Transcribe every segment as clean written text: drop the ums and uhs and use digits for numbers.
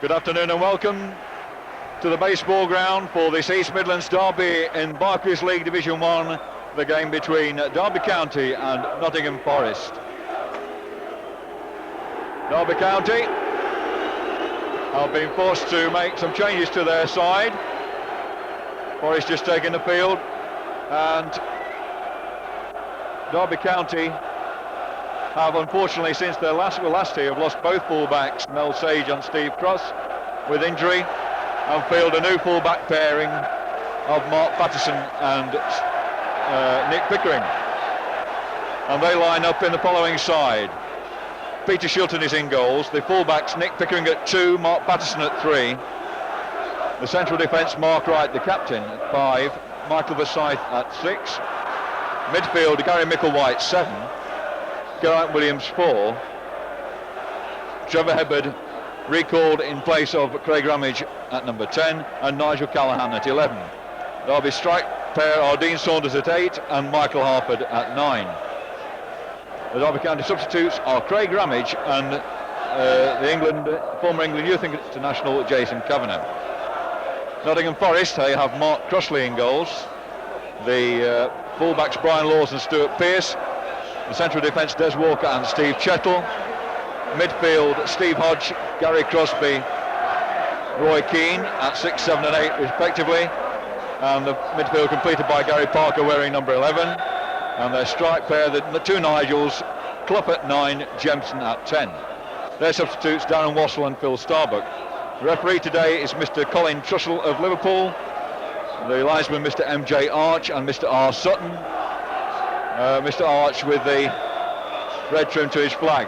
Good afternoon and welcome to the baseball ground for this East Midlands derby in Barclays League Division 1, the game between Derby County and Nottingham Forest. Derby County have been forced to make some changes to their side. Forest just taking the field, and Derby County have unfortunately, since their last here, have lost both fullbacks, Mel Sage and Steve Cross, with injury, and field a new fullback pairing of Mark Patterson and Nick Pickering. And they line up in the following side. Peter Shilton is in goals, the fullbacks Nick Pickering at 2, Mark Patterson at 3. The central defence, Mark Wright, the captain, at 5, Michael Versyth at 6. Midfield, Gary Micklewhite, 7. Geraint Williams, 4. Trevor Hebbard recalled in place of Craig Ramage at number 10, and Nigel Callaghan at 11. Derby strike pair are Dean Saunders at 8 and Michael Harford at 9. The Derby County substitutes are Craig Ramage and the former England Youth International Jason Kavanagh. Nottingham Forest, they have Mark Crossley in goals. The fullbacks Brian Laws and Stuart Pearce. The central defence, Des Walker and Steve Chettle. Midfield, Steve Hodge, Gary Crosby, Roy Keane at 6, 7 and 8 respectively. And the midfield completed by Gary Parker wearing number 11. And their strike pair, the two Nigels, Clough at 9, Jemson at 10. Their substitutes, Darren Wassell and Phil Starbuck. The referee today is Mr. Colin Trussell of Liverpool. The linesman, Mr. MJ Arch and Mr. R. Sutton. Mr. Arch with the red trim to his flag.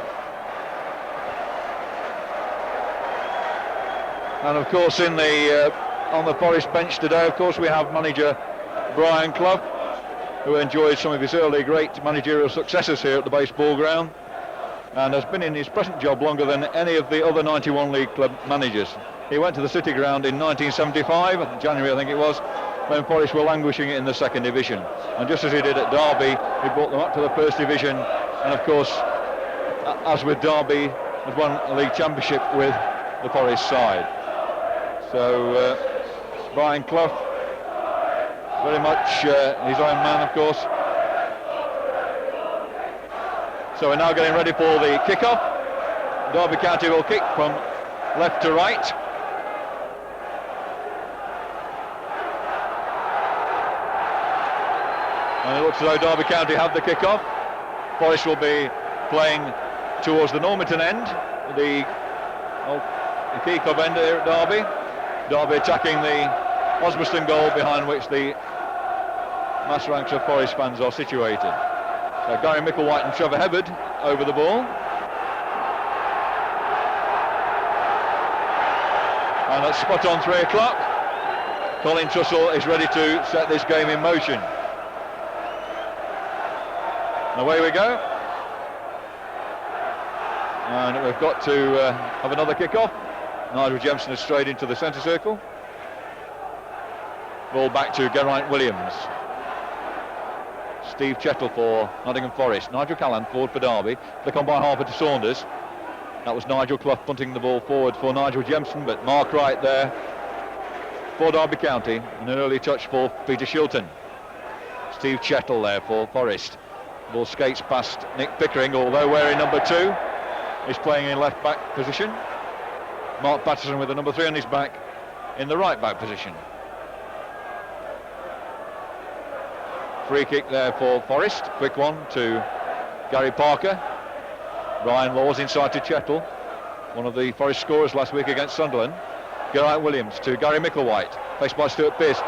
And of course on the Forest bench today, of course, we have manager Brian Clough, who enjoyed some of his early great managerial successes here at the baseball ground and has been in his present job longer than any of the other 91 League club managers. He went to the City Ground in 1975, January I think it was, when Forest were languishing in the second division. And just as he did at Derby, he brought them up to the first division, and of course, as with Derby, has won a league championship with the Forest side. So Brian Clough, very much his own man, of course. So we're now getting ready for the kickoff. Derby County will kick from left to right. And it looks as though Derby County have the kickoff. Forest will be playing towards the Normanton end, the key club end here at Derby. Derby attacking the Osbaston goal, behind which the mass ranks of Forest fans are situated. So Gary Micklewhite and Trevor Hebbard over the ball. And at spot on 3 o'clock, Colin Trussell is ready to set this game in motion. And away we go. And we've got to have another kick-off. Nigel Jemson is straight into the centre circle. Ball back to Geraint Williams. Steve Chettle for Nottingham Forest. Nigel Callaghan forward for Derby. Flick on by Harford to Saunders. That was Nigel Clough punting the ball forward for Nigel Jemson, but Mark Wright there for Derby County. And an early touch for Peter Shilton. Steve Chettle there for Forest. Ball skates past Nick Pickering, although wearing number 2, is playing in left back position. Mark Patterson with the number 3 on his back in the right back position. Free kick there for Forest. Quick one to Gary Parker. Brian Laws inside to Chettle, one of the Forest scorers last week against Sunderland. Geraint Williams to Gary Micklewhite, faced by Stuart Pearce.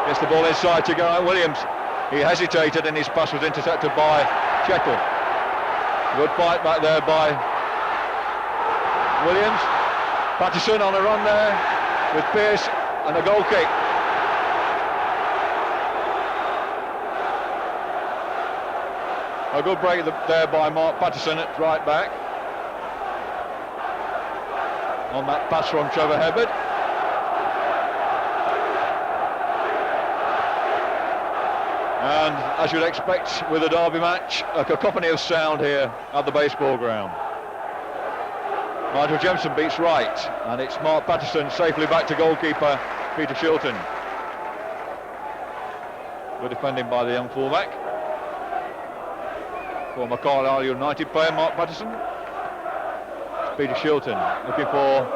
Gets the ball inside to Geraint Williams. He hesitated and his pass was intercepted by Chettle. Good fight back there by Williams. Patterson on a run there with Pearce and a goal kick. A good break there by Mark Patterson at right back. On that pass from Trevor Hebbard. And as you'd expect with a derby match, a cacophony of sound here at the baseball ground. Nigel Jemson beats right, and it's Mark Patterson safely back to goalkeeper Peter Shilton. Good defending by the young fullback. Former Carlisle United player Mark Patterson. It's Peter Shilton looking for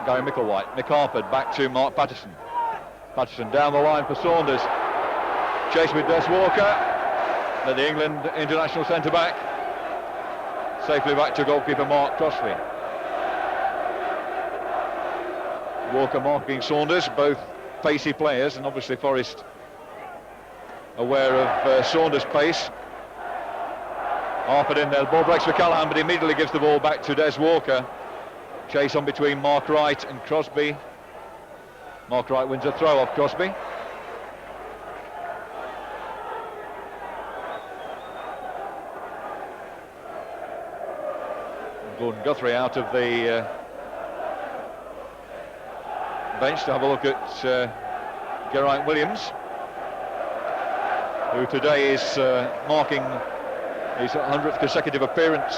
Gary Micklewhite. Nick Harford back to Mark Patterson. Patterson down the line for Saunders. Chase with Des Walker. Then the England international centre-back. Safely back to goalkeeper Mark Crossley. Walker marking Saunders, both pacey players, and obviously Forest aware of Saunders' pace. Harford in there, the ball breaks for Callaghan, but immediately gives the ball back to Des Walker. Chase on between Mark Wright and Crosby. Mark Wright wins a throw off Crosby. Gordon Guthrie out of the bench to have a look at Geraint Williams, who today is marking his 100th consecutive appearance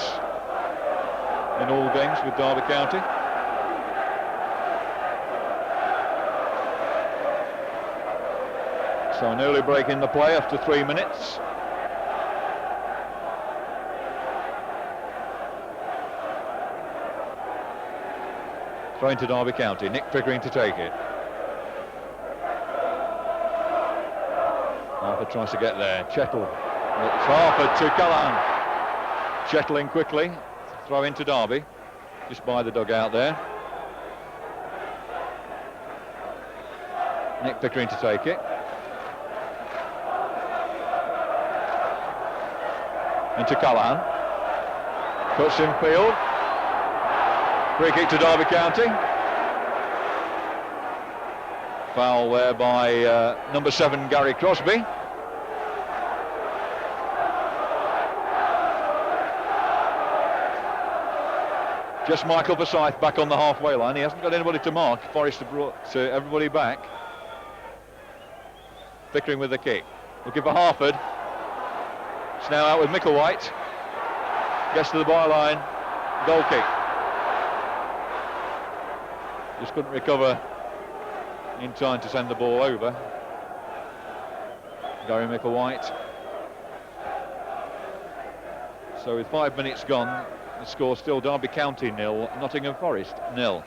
in all games with Derby County. So an early break in the play after 3 minutes. Throw into Derby County, Nick Pickering to take it. Harford tries to get there, Chettle. It's Harford to Callaghan. Chettle in quickly, throw into Derby, just by the dugout there. Nick Pickering to take it. Into Callaghan. Cuts in field. Free kick to Derby County. Foul there by number 7 Gary Crosby. Just Michael Forsyth back on the halfway line. He hasn't got anybody to mark. Forest have brought everybody back. Pickering with the kick. Looking for Harford. It's now out with Micklewhite. Gets to the byline. Goal kick. Just couldn't recover in time to send the ball over. Gary Micklewhite. So with 5 minutes gone, the score still Derby County 0, Nottingham Forest 0.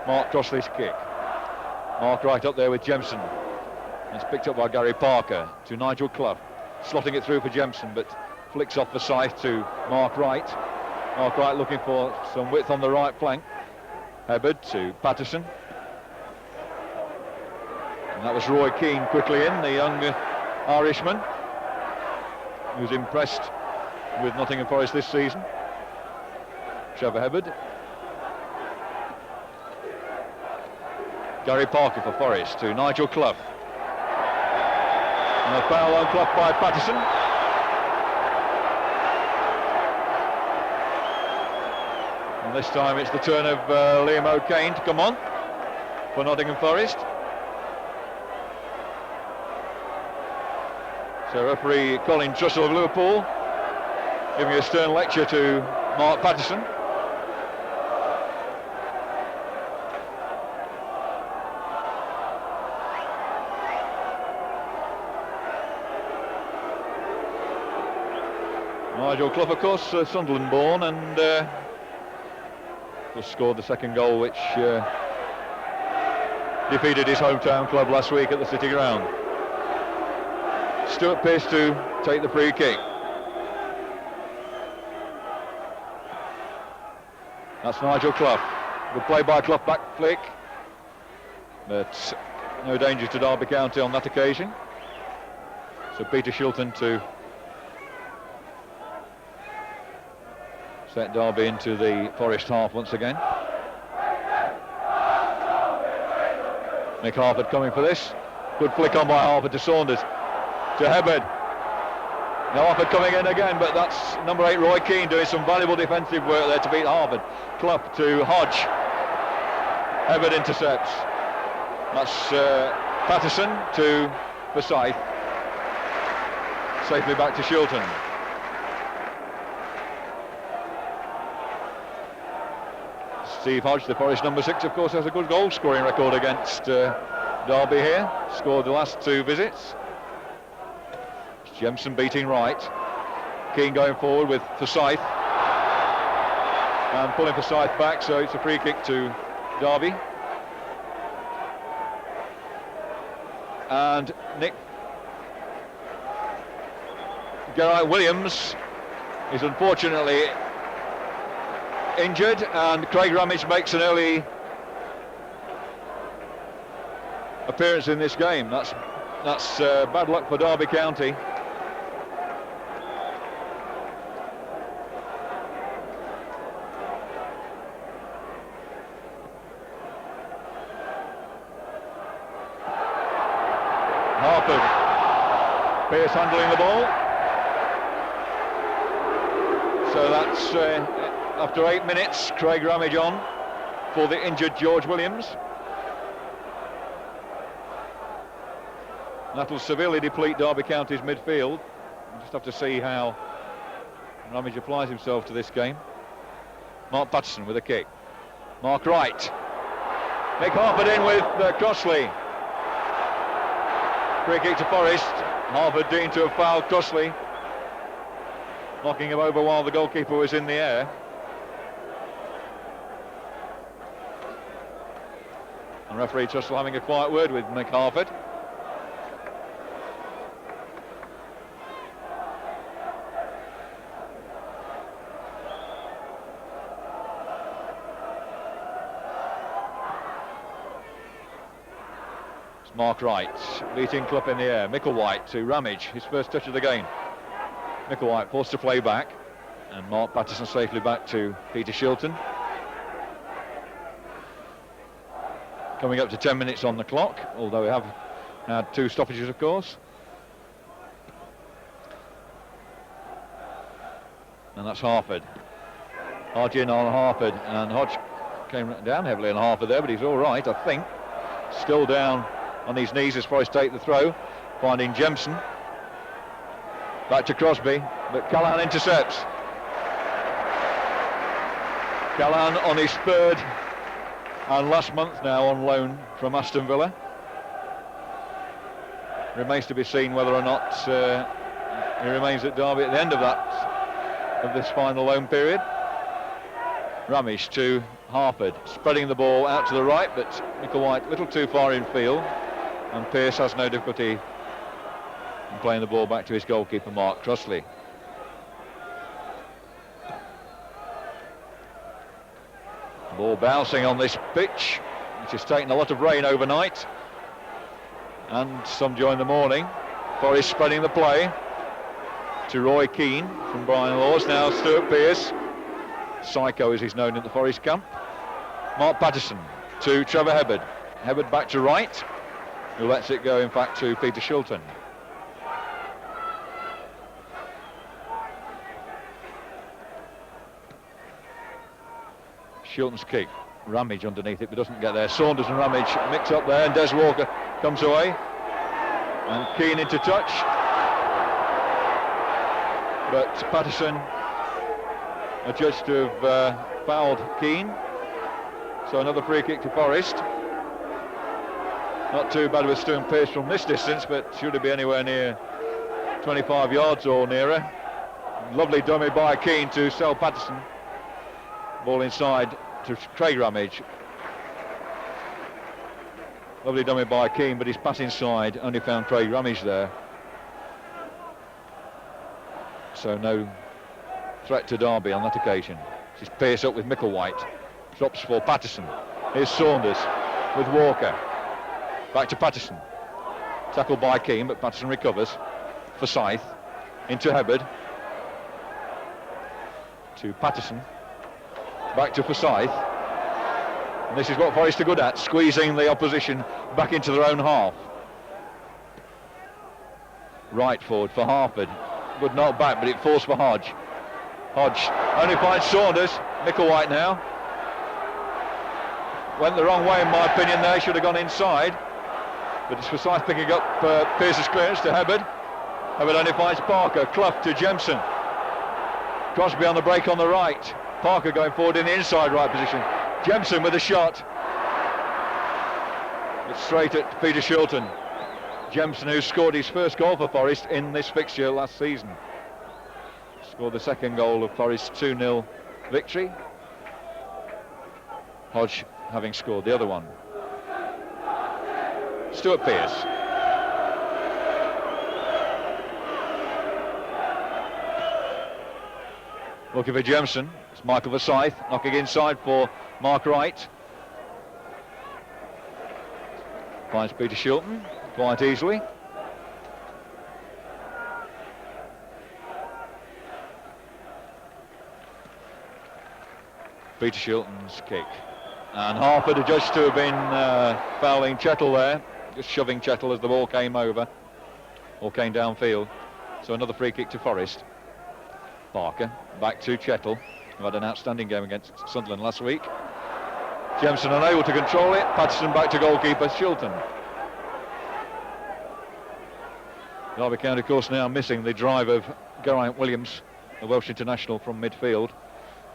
Mark Crossley's kick. Mark right up there with Jemson. It's picked up by Gary Parker to Nigel Clough. Slotting it through for Jemson, but flicks off Forsyth to Mark Wright. Mark Wright looking for some width on the right flank. Hubbard to Patterson. And that was Roy Keane quickly in, the young Irishman, who's impressed with Nottingham Forest this season. Trevor Hubbard. Gary Parker for Forest to Nigel Clough. And a foul on Clough by Patterson. And this time it's the turn of Liam O'Kane to come on for Nottingham Forest. So referee Colin Trussell of Liverpool giving a stern lecture to Mark Patterson. Nigel Clough, of course, Sunderland born, and just scored the second goal, which defeated his hometown club last week at the City Ground. Stuart Pearce to take the free kick. That's Nigel Clough. Good play by Clough, back flick, but no danger to Derby County on that occasion. So Peter Shilton to set Derby into the Forest half once again. Nick Harford coming for this. Good flick on by Harford to Saunders. To Hubbard. Now Harford coming in again, but that's number 8 Roy Keane doing some valuable defensive work there to beat Harford. Clough to Hodge. Hubbard intercepts. That's Patterson to Forsyth. safely back to Shilton. Steve Hodge, the Forest number 6, of course, has a good goal scoring record against Derby here. Scored the last 2 visits. Jemson beating right. Keane going forward with Forsyth. And pulling Forsyth back, so it's a free kick to Derby. And Nick Geraint Williams is unfortunately injured, and Craig Ramage makes an early appearance in this game. That's bad luck for Derby County. Harford, Pearce handling the ball. So that's after 8 minutes, Craig Ramage on for the injured George Williams. That'll severely deplete Derby County's midfield. We'll just have to see how Ramage applies himself to this game. Mark Patterson with a kick. Mark Wright. Nick Harford in with Crossley. Free kick to Forest. Harford deemed to have fouled Crossley, knocking him over while the goalkeeper was in the air. And referee Trussell having a quiet word with Nick Harford. It's Mark Wright beating Clough in the air. Micklewhite to Ramage, his first touch of the game. Micklewhite forced to play back, and Mark Patterson safely back to Peter Shilton. Coming up to 10 minutes on the clock, although we have had 2 stoppages, of course. And that's Harford. Hodge in on Harford, and Hodge came down heavily on Harford there, but he's all right, I think. Still down on his knees as Forest take the throw, finding Jemson. Back to Crosby, but Callaghan intercepts. Callaghan on his 3rd and last month now on loan from Aston Villa. Remains to be seen whether or not he remains at Derby at the end of this final loan period. Ramage to Harford, spreading the ball out to the right, but Micklewhite a little too far in field, and Pearce has no difficulty in playing the ball back to his goalkeeper Mark Crossley. Ball bouncing on this pitch, which has taken a lot of rain overnight and some during the morning. Forest spreading the play to Roy Keane from Brian Laws. Now Stuart Pearce, Psycho as he's known in the Forest camp. Mark Patterson to Trevor Hebbard. Hebbard back to Wright, who lets it go in fact to Peter Shilton. Shilton's kick, Ramage underneath it but doesn't get there. Saunders and Ramage mix up there, and Des Walker comes away, and Keane into touch, but Patterson adjudged to have fouled Keane, so another free kick to Forest. Not too bad with Stuart Pearce from this distance, but should it be anywhere near 25 yards or nearer. Lovely dummy by Keane to sell Patterson. Ball inside to Craig Ramage. Lovely dummy by Keane, but his pass inside only found Craig Ramage there. So no threat to Derby on that occasion. This is Pearce up with Micklewhite. Drops for Patterson. Here's Saunders with Walker. Back to Patterson. Tackled by Keane, but Patterson recovers. Forsyth into Hebbard. To Patterson. Back to Forsyth. And this is what Forest are good at, squeezing the opposition back into their own half. Right forward for Harford. Good knock back, but it falls for Hodge. Hodge only finds Saunders. Micklewhite now. Went the wrong way in my opinion there, should have gone inside. But it's Forsyth picking up Pearce's clearance to Hebbard. identifies Parker. Clough to Jemson. Crosby on the break on the right. Parker going forward in the inside right position. Jemson with a shot. It's straight at Peter Shilton. Jemson, who scored his first goal for Forest in this fixture last season. Scored the second goal of Forest's 2-0 victory. Hodge having scored the other one. Stuart Pearce. Looking for Jemson. It's Michael Forsyth knocking inside for Mark Wright. Finds Peter Shilton quite easily. Peter Shilton's kick. And Harford adjudged to have been fouling Chettle there, just shoving Chettle as the ball came over, or came downfield. So another free kick to Forest. Parker back to Chettle, who had an outstanding game against Sunderland last week. Jemson unable to control it. Patterson back to goalkeeper Shilton. Derby County, of course, now missing the drive of Geraint Williams, the Welsh international from midfield,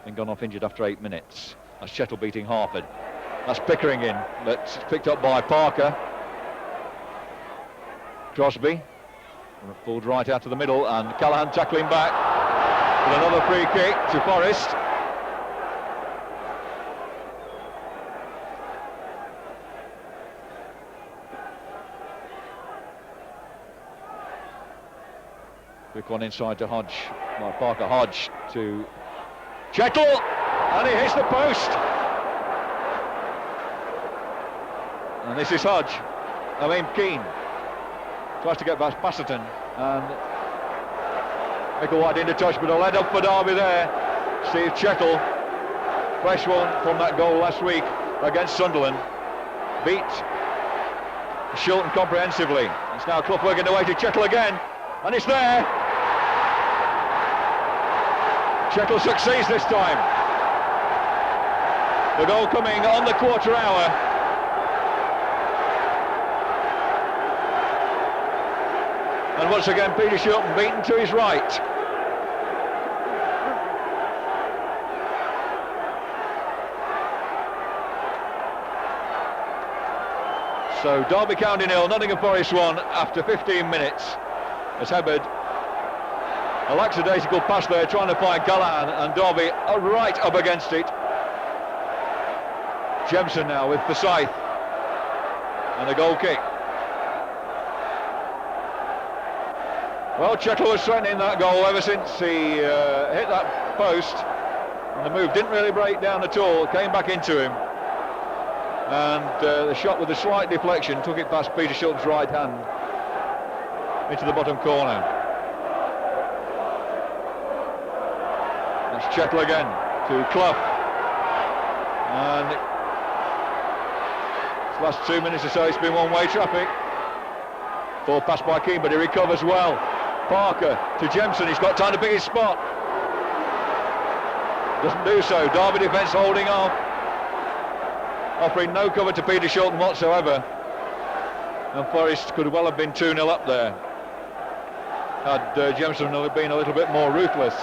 and gone off injured after 8 minutes. That's Chettle beating Harford. That's Pickering in, but it's picked up by Parker. Crosby pulled right out to the middle, and Callaghan tackling back with another free kick to Forest. Quick one inside to Hodge, by Parker. Hodge to Chettle, and he hits the post. And this is Keane. Tries to get past Basserton, and Michael White into touch, but a lead up for Derby there. Steve Chettle, fresh one from that goal last week against Sunderland. Beat Shilton comprehensively. It's now Clough working away to Chettle again, and it's there. Chettle succeeds this time. The goal coming on the quarter hour. And once again, Peter Shilton beaten to his right. So Derby County 0, Nottingham Forest 1 after 15 minutes. As Hubbard, a lackadaisical pass there, trying to find Callaghan, and Derby are right up against it. Jemson now with Forsyth, and a goal kick. Well, Chettle was threatening that goal ever since he hit that post, and the move didn't really break down at all, came back into him, and the shot with a slight deflection took it past Peter Shilton's right hand into the bottom corner. That's Chettle again to Clough, and this last 2 minutes or so it's been one-way traffic. Ball passed by Keane, but he recovers well. Parker to Jemson, he's got time to pick his spot. Doesn't do so. Derby defence holding off, offering no cover to Peter Shilton whatsoever. And Forest could well have been 2-0 up there had Jemson been a little bit more ruthless.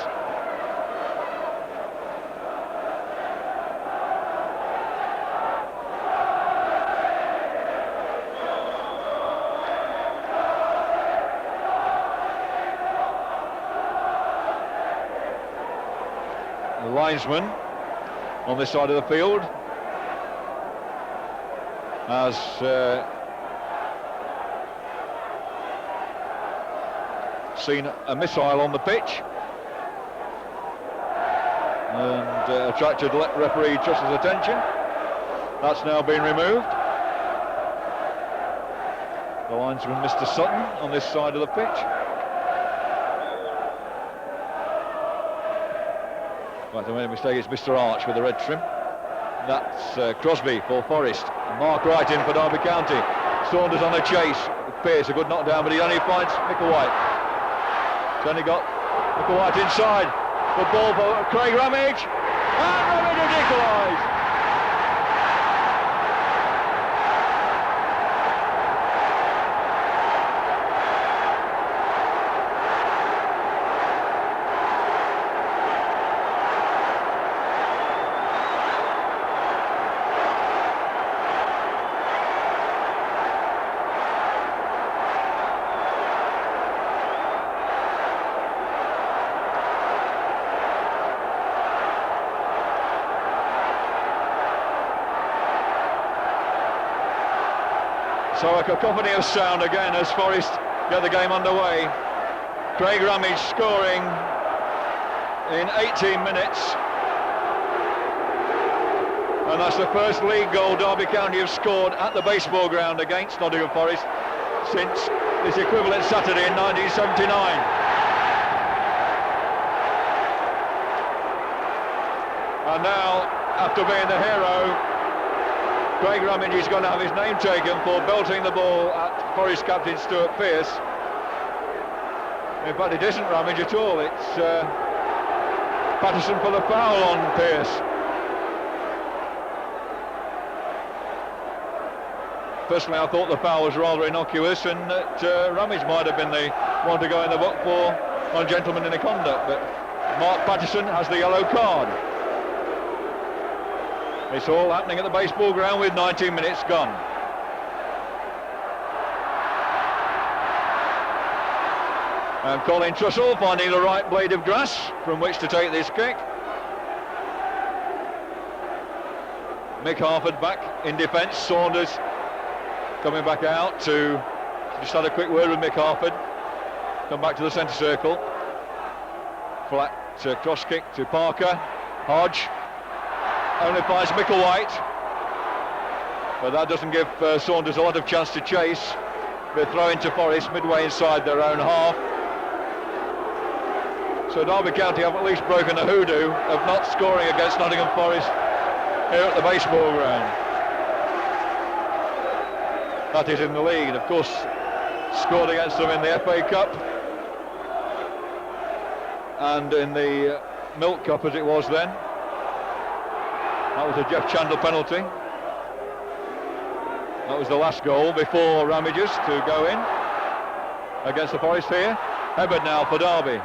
Linesman on this side of the field has seen a missile on the pitch and attracted referee Trussell's attention. That's now been removed. The linesman, Mr. Sutton, on this side of the pitch. Right, I made a mistake, it's Mr. Arch with the red trim. That's Crosby for Forest. Mark Wright in for Derby County. Saunders on the chase. Pearce, a good knockdown, but he only finds Michael White. He's only got Michael White inside. The ball for Craig Ramage. And Ramage has equalised. So a cacophony of sound again as Forest get the game underway. Craig Ramage scoring in 18 minutes. And that's the first league goal Derby County have scored at the baseball ground against Nottingham Forest since this equivalent Saturday in 1979. And now, after being the hero, Craig Ramage is going to have his name taken for belting the ball at Forest captain Stuart Pearce. In fact, it isn't Ramage at all, it's Patterson for the foul on Pearce. Personally, I thought the foul was rather innocuous and that Ramage might have been the one to go in the book for ungentlemanly conduct, but Mark Patterson has the yellow card. It's all happening at the baseball ground with 19 minutes gone. And Colin Trussell finding the right blade of grass from which to take this kick. Mick Harford back in defence. Saunders coming back out to just had a quick word with Mick Harford. Come back to the centre circle. Flat cross kick to Parker. Hodge only finds Micklewhite, but that doesn't give Saunders a lot of chance to chase. They're throwing to Forest midway inside their own half. So Derby County have at least broken the hoodoo of not scoring against Nottingham Forest here at the baseball ground. That is in the league, and of course scored against them in the FA Cup and in the Milk Cup as it was then. That was a Jeff Chandler penalty. That was the last goal before Ramage's to go in against the Forest here. Hebbard now for Derby.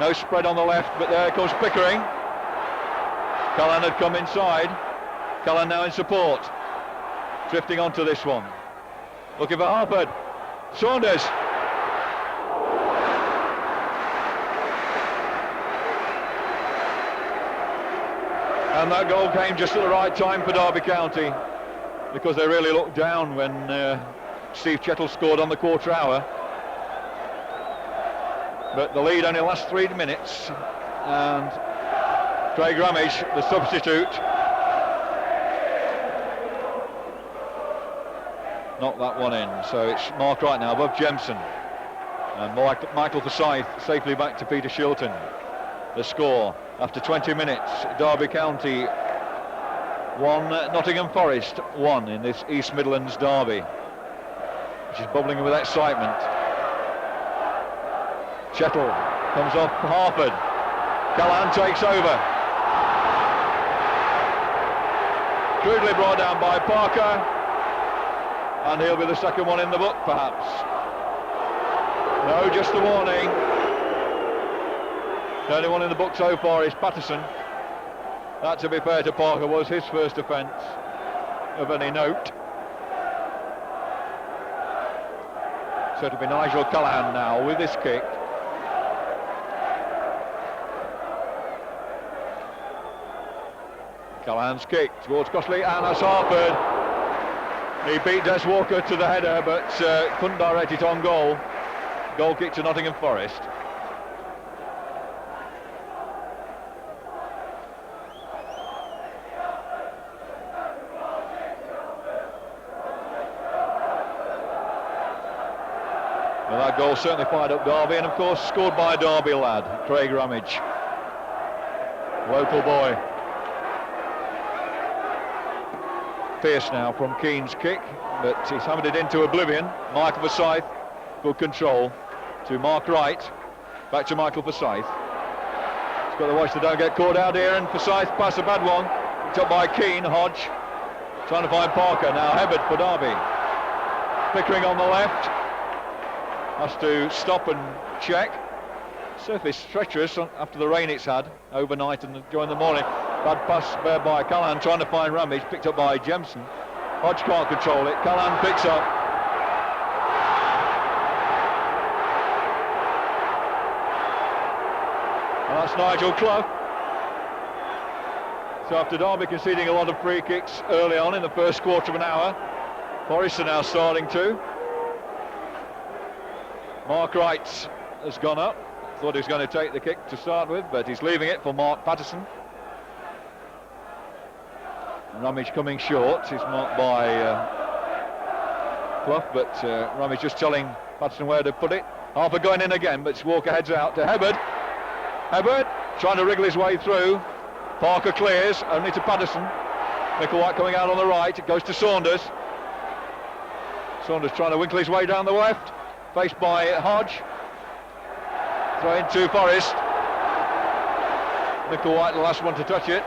No spread on the left, but there comes Pickering. Callan had come inside. Callan now in support. Drifting onto this one. Looking for Harford. Saunders. And that goal came just at the right time for Derby County, because they really looked down when Steve Chettle scored on the quarter hour. But the lead only lasts 3 minutes, and Craig Ramage, the substitute, knocked that one in. So it's Mark Wright now above Jemson, and Michael Forsyth safely back to Peter Shilton. The score after 20 minutes, Derby County 1, Nottingham Forest 1 in this East Midlands derby, which is bubbling with excitement. Chettle comes off Harford. Callan takes over. Crudely brought down by Parker, and he'll be the second one in the book perhaps. No, just a warning. The only one in the book so far is Patterson. That, to be fair to Parker, was his first offence of any note. So it'll be Nigel Callan now with this kick. Callan's kick towards Crossley, and that's Harford. He beat Des Walker to the header, but couldn't direct it on goal. Goal kick to Nottingham Forest. Well, that goal certainly fired up Derby, and of course scored by a Derby lad, Craig Ramage, local boy. Pearce now from Keane's kick, but he's hammered it into oblivion. Michael Forsyth, good control to Mark Wright, back to Michael Forsyth. He's got to watch they don't get caught out here, and Forsyth pass a bad one, picked up by Keane. Hodge trying to find Parker, now Hebbard for Derby. Pickering on the left, has to stop and check. Surface treacherous after the rain it's had overnight and during the morning. Bad pass there by Callan, trying to find Ramage, picked up by Jemson. Hodge can't control it. Callan picks up. And that's Nigel Clough. So after Derby conceding a lot of free kicks early on in the first quarter of an hour, Forrest are now starting to. Mark Wright has gone up. Thought he was going to take the kick to start with, but he's leaving it for Mark Patterson. Rummage coming short. He's marked by Clough, but Rummage just telling Patterson where to put it. Harper going in again, but Walker heads out to Hibberd. Hibberd trying to wriggle his way through. Parker clears, only to Patterson. Micklewhite coming out on the right. It goes to Saunders. Saunders trying to winkle his way down the left. Faced by Hodge. Throw in to Forrest. Micklewhite, the last one to touch it.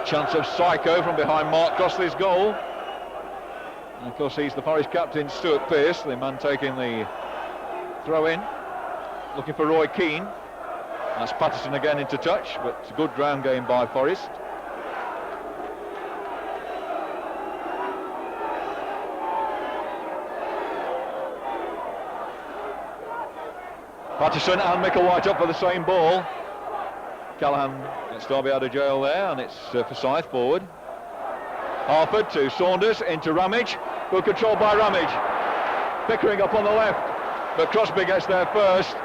Chance of Psycho from behind Mark Crossley's goal. And of course he's the Forest captain, Stuart Pearce, the man taking the throw in. Looking for Roy Keane. That's Patterson again into touch, but it's a good ground game by Forest. Patterson and Micklewhite up for the same ball. Callaghan gets Derby out of jail there, and it's Forsyth forward. Harford to Saunders, into Ramage. Good control by Ramage. Pickering up on the left, but Crosby gets there first,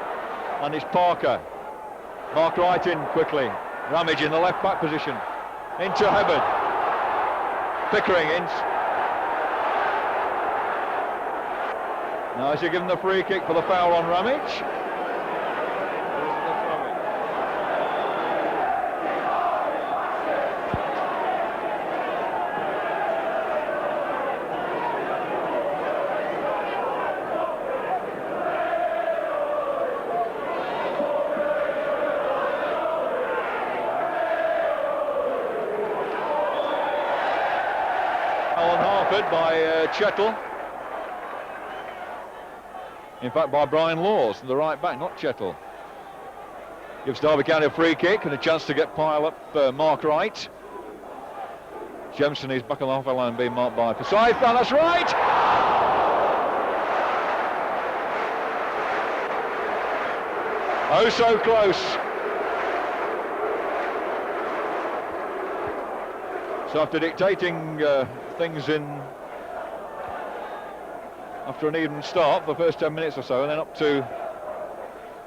and it's Parker. Mark Wright in quickly. Ramage in the left back position. Into Hibberd. Pickering in. Now is he given the free kick for the foul on Ramage? By Chettle. In fact, by Brian Laws, the right back, not Chettle. Gives Derby County a free kick and a chance to get pile up Mark Wright. Jemson is back on the halfway line, being marked by Forsyth, and that's right! Oh, so close. So after dictating things in after an even start for the first 10 minutes or so, and then up to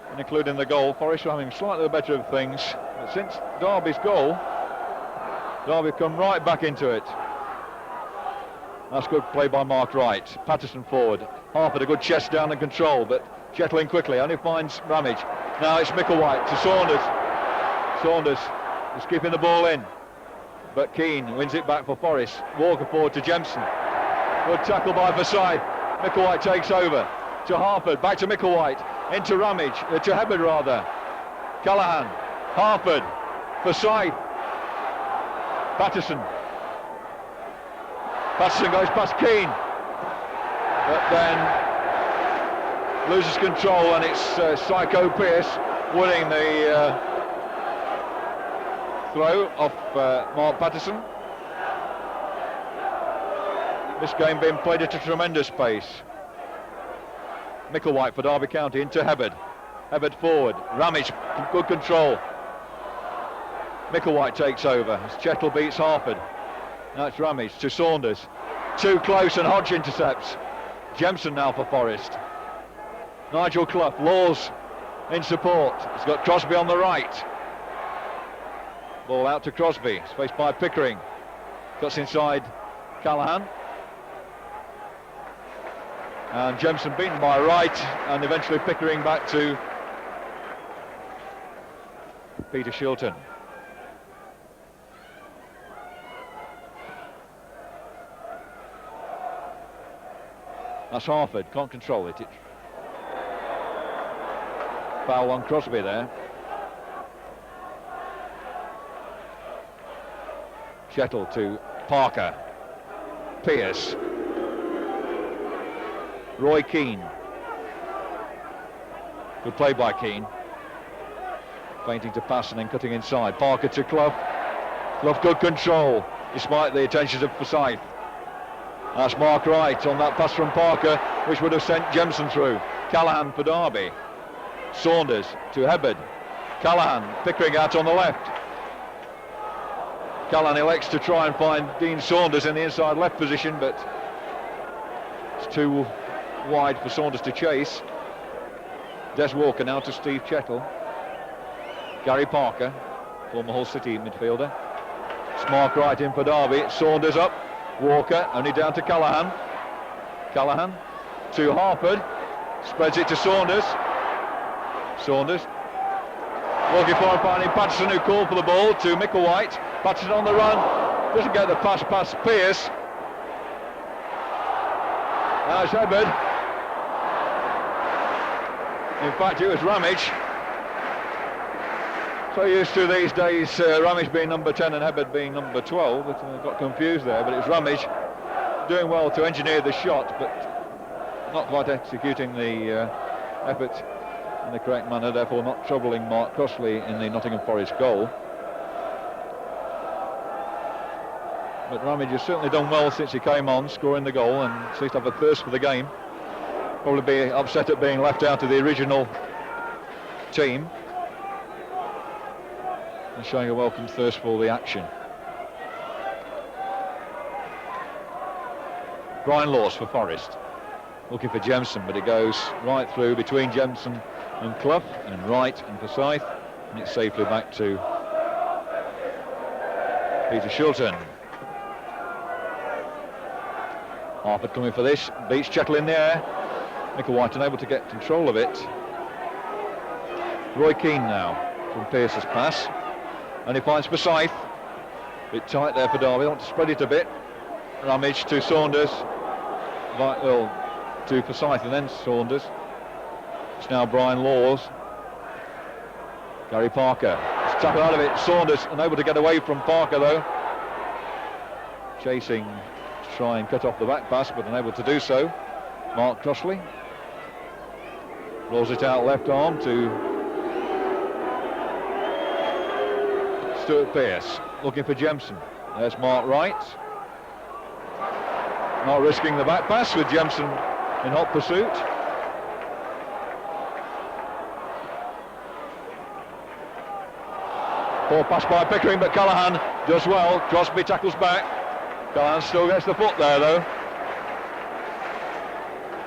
and including the goal, Forest were having slightly the better of things. But since Derby's goal, Derby come right back into it. That's good play by Mark Wright. Patterson forward. Harford a good chest down and control, but Chettle in quickly, only finds Ramage. Now it's Micklewhite to Saunders. Saunders is keeping the ball in, but Keane wins it back for Forest. Walker forward to Jemson. Good tackle by Forsyth. Micklewhite takes over to Harford, back to Micklewhite, into Ramage, to Hibberd rather. Callaghan, Harford, Forsyth, Patterson. Patterson goes past Keane, but then loses control, and it's Psycho Pearce winning the throw off Mark Patterson. This game being played at a tremendous pace. Micklewhite for Derby County into Hibberd. Hibberd forward. Ramage, good control. Micklewhite takes over as Chettle beats Harford. Now it's Ramage to Saunders. Too close and Hodge intercepts. Jemson now for Forest. Nigel Clough, Laws in support. He's got Crosby on the right. Ball out to Crosby, spaced by Pickering. Cuts inside Callaghan. And Jemson beaten by Wright, and eventually Pickering back to Peter Shilton. That's Harford, can't control it. Foul on Crosby there. Chettle to Parker. Pearce. Roy Keane. Good play by Keane. Feinting to pass and then cutting inside. Parker to Clough. Clough good control, despite the attentions of Forsyth. That's Mark Wright on that pass from Parker, which would have sent Jemson through. Callaghan for Derby. Saunders to Hibberd. Callaghan, Pickering out on the left. Callahan elects to try and find Dean Saunders in the inside left position, but it's too wide for Saunders to chase. Des Walker now to Steve Chettle. Gary Parker, former Hull City midfielder. Smart right in for Derby. Saunders up. Walker only down to Callahan. Callahan to Harford. Spreads it to Saunders. Saunders looking for and finding Patterson, who called for the ball, to Micklewhite. Patterson on the run. Doesn't get the pass past Pearce. Now it's Hubbard. In fact, it was Ramage. So used to these days, Ramage being number 10 and Hubbard being number 12, but got confused there. But it was Ramage doing well to engineer the shot, but not quite executing the effort in the correct manner, therefore not troubling Mark Crossley in the Nottingham Forest goal. But Ramage has certainly done well since he came on, scoring the goal, and seems to have a thirst for the game. Probably be upset at being left out of the original team, and showing a welcome thirst for the action. Brian Laws for Forest, looking for Jemson, but it goes right through between Jemson and Clough, and right and Forsyth, and it's safely back to Peter Shilton. Harford coming for this, beats Chettle in the air. Micklewhite unable to get control of it. Roy Keane now from Pearce's pass, and he finds Forsyth. Bit tight there for Derby, want to spread it a bit. Ramage to Saunders, well, to Forsyth and then Saunders. It's now Brian Laws. Gary Parker, it's tackled out of it. Saunders unable to get away from Parker though. Chasing to try and cut off the back pass, but unable to do so. Mark Crossley rolls it out left arm to Stuart Pearce, looking for Jemson. There's Mark Wright. Not risking the back pass with Jemson in hot pursuit. Poor pass by Pickering, but Callahan does well. Crosby tackles back. Callahan still gets the foot there though,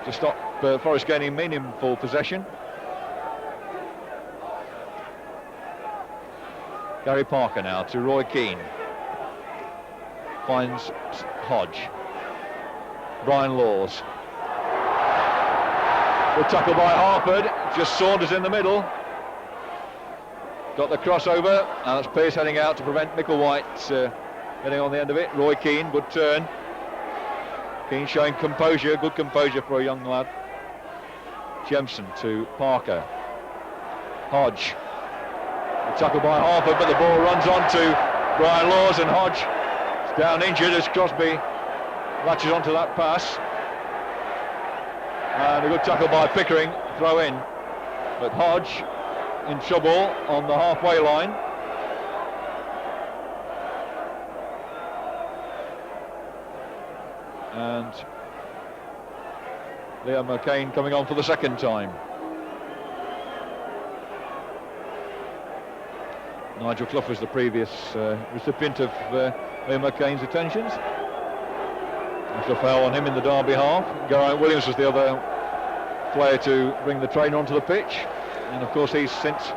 to stop Forest gaining meaningful possession. Gary Parker now to Roy Keane. Finds Hodge. Brian Laws. Good tackle by Harford. Just Saunders in the middle. Got the crossover. Now that's Pearce heading out to prevent Micklewhite getting on the end of it. Roy Keane, good turn. Keane showing composure, good composure for a young lad. Jemson to Parker. Hodge. The tackle by Harford, but the ball runs on to Brian Laws, and Hodge is down injured as Crosby latches onto that pass. And a good tackle by Pickering, throw in. But Hodge in trouble on the halfway line. And Liam McCain coming on for the second time. Nigel Clough was the previous recipient of Liam McCain's attentions. After a foul on him in the Derby half. Geraint Williams was the other player to bring the trainer onto the pitch. And of course he's since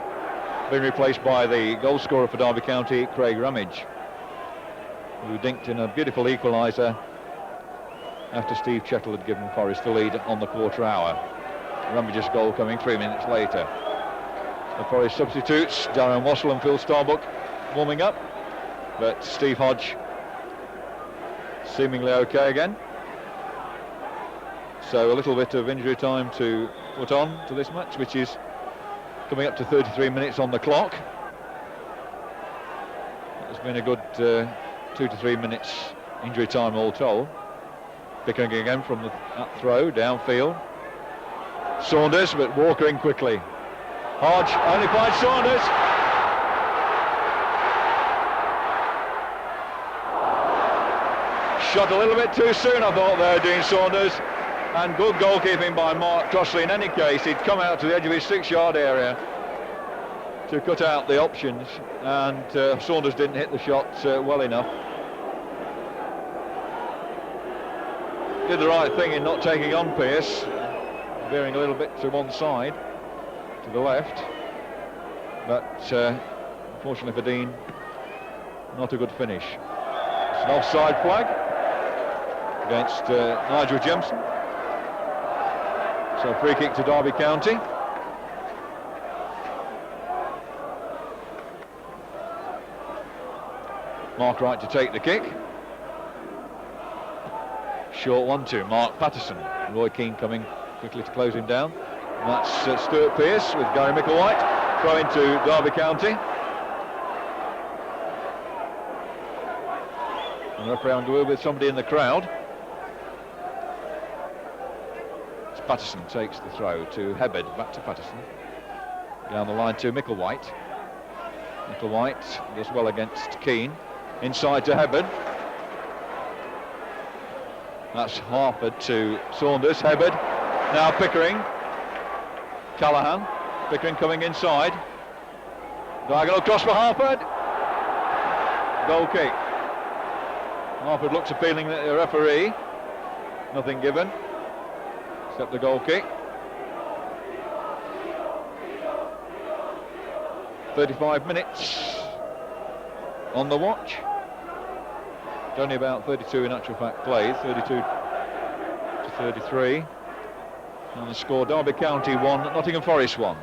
been replaced by the goal scorer for Derby County, Craig Ramage, who dinked in a beautiful equaliser after Steve Chettle had given Forest the lead on the quarter hour. Ramage's goal coming 3 minutes later. The Forest substitutes, Darren Wassell and Phil Starbuck warming up, but Steve Hodge seemingly okay again. So a little bit of injury time to put on to this match, which is coming up to 33 minutes on the clock. It's been a good 2 to 3 minutes injury time all told. Pickering again from that throw downfield. Saunders, but Walker in quickly. Hodge only finds Saunders. Shot a little bit too soon, I thought there, Dean Saunders. And good goalkeeping by Mark Crossley. In any case, he'd come out to the edge of his 6-yard area to cut out the options, and Saunders didn't hit the shot well enough. Did the right thing in not taking on Pearce, veering a little bit to one side, to the left, but unfortunately for Dean, not a good finish. It's an offside flag against Nigel Jemson. So free kick to Derby County. Mark Wright to take the kick. Short one to Mark Patterson. Roy Keane coming quickly to close him down. And that's Stuart Pearce with Gary Micklewhite. Throw into Derby County. And referee on go with somebody in the crowd. As Patterson takes the throw to Hebard, back to Patterson. Down the line to Micklewhite. Micklewhite does well against Keane. Inside to Hebard. That's Harford to Saunders. Hebard. Now Pickering. Callaghan. Pickering coming inside. Diagonal cross for Harford. Goal kick. Harford looks appealing at the referee. Nothing given, except the goal kick. 35 minutes on the watch. It's only about 32 in actual fact played, 32 to 33. And the score, Derby County 1, Nottingham Forest 1.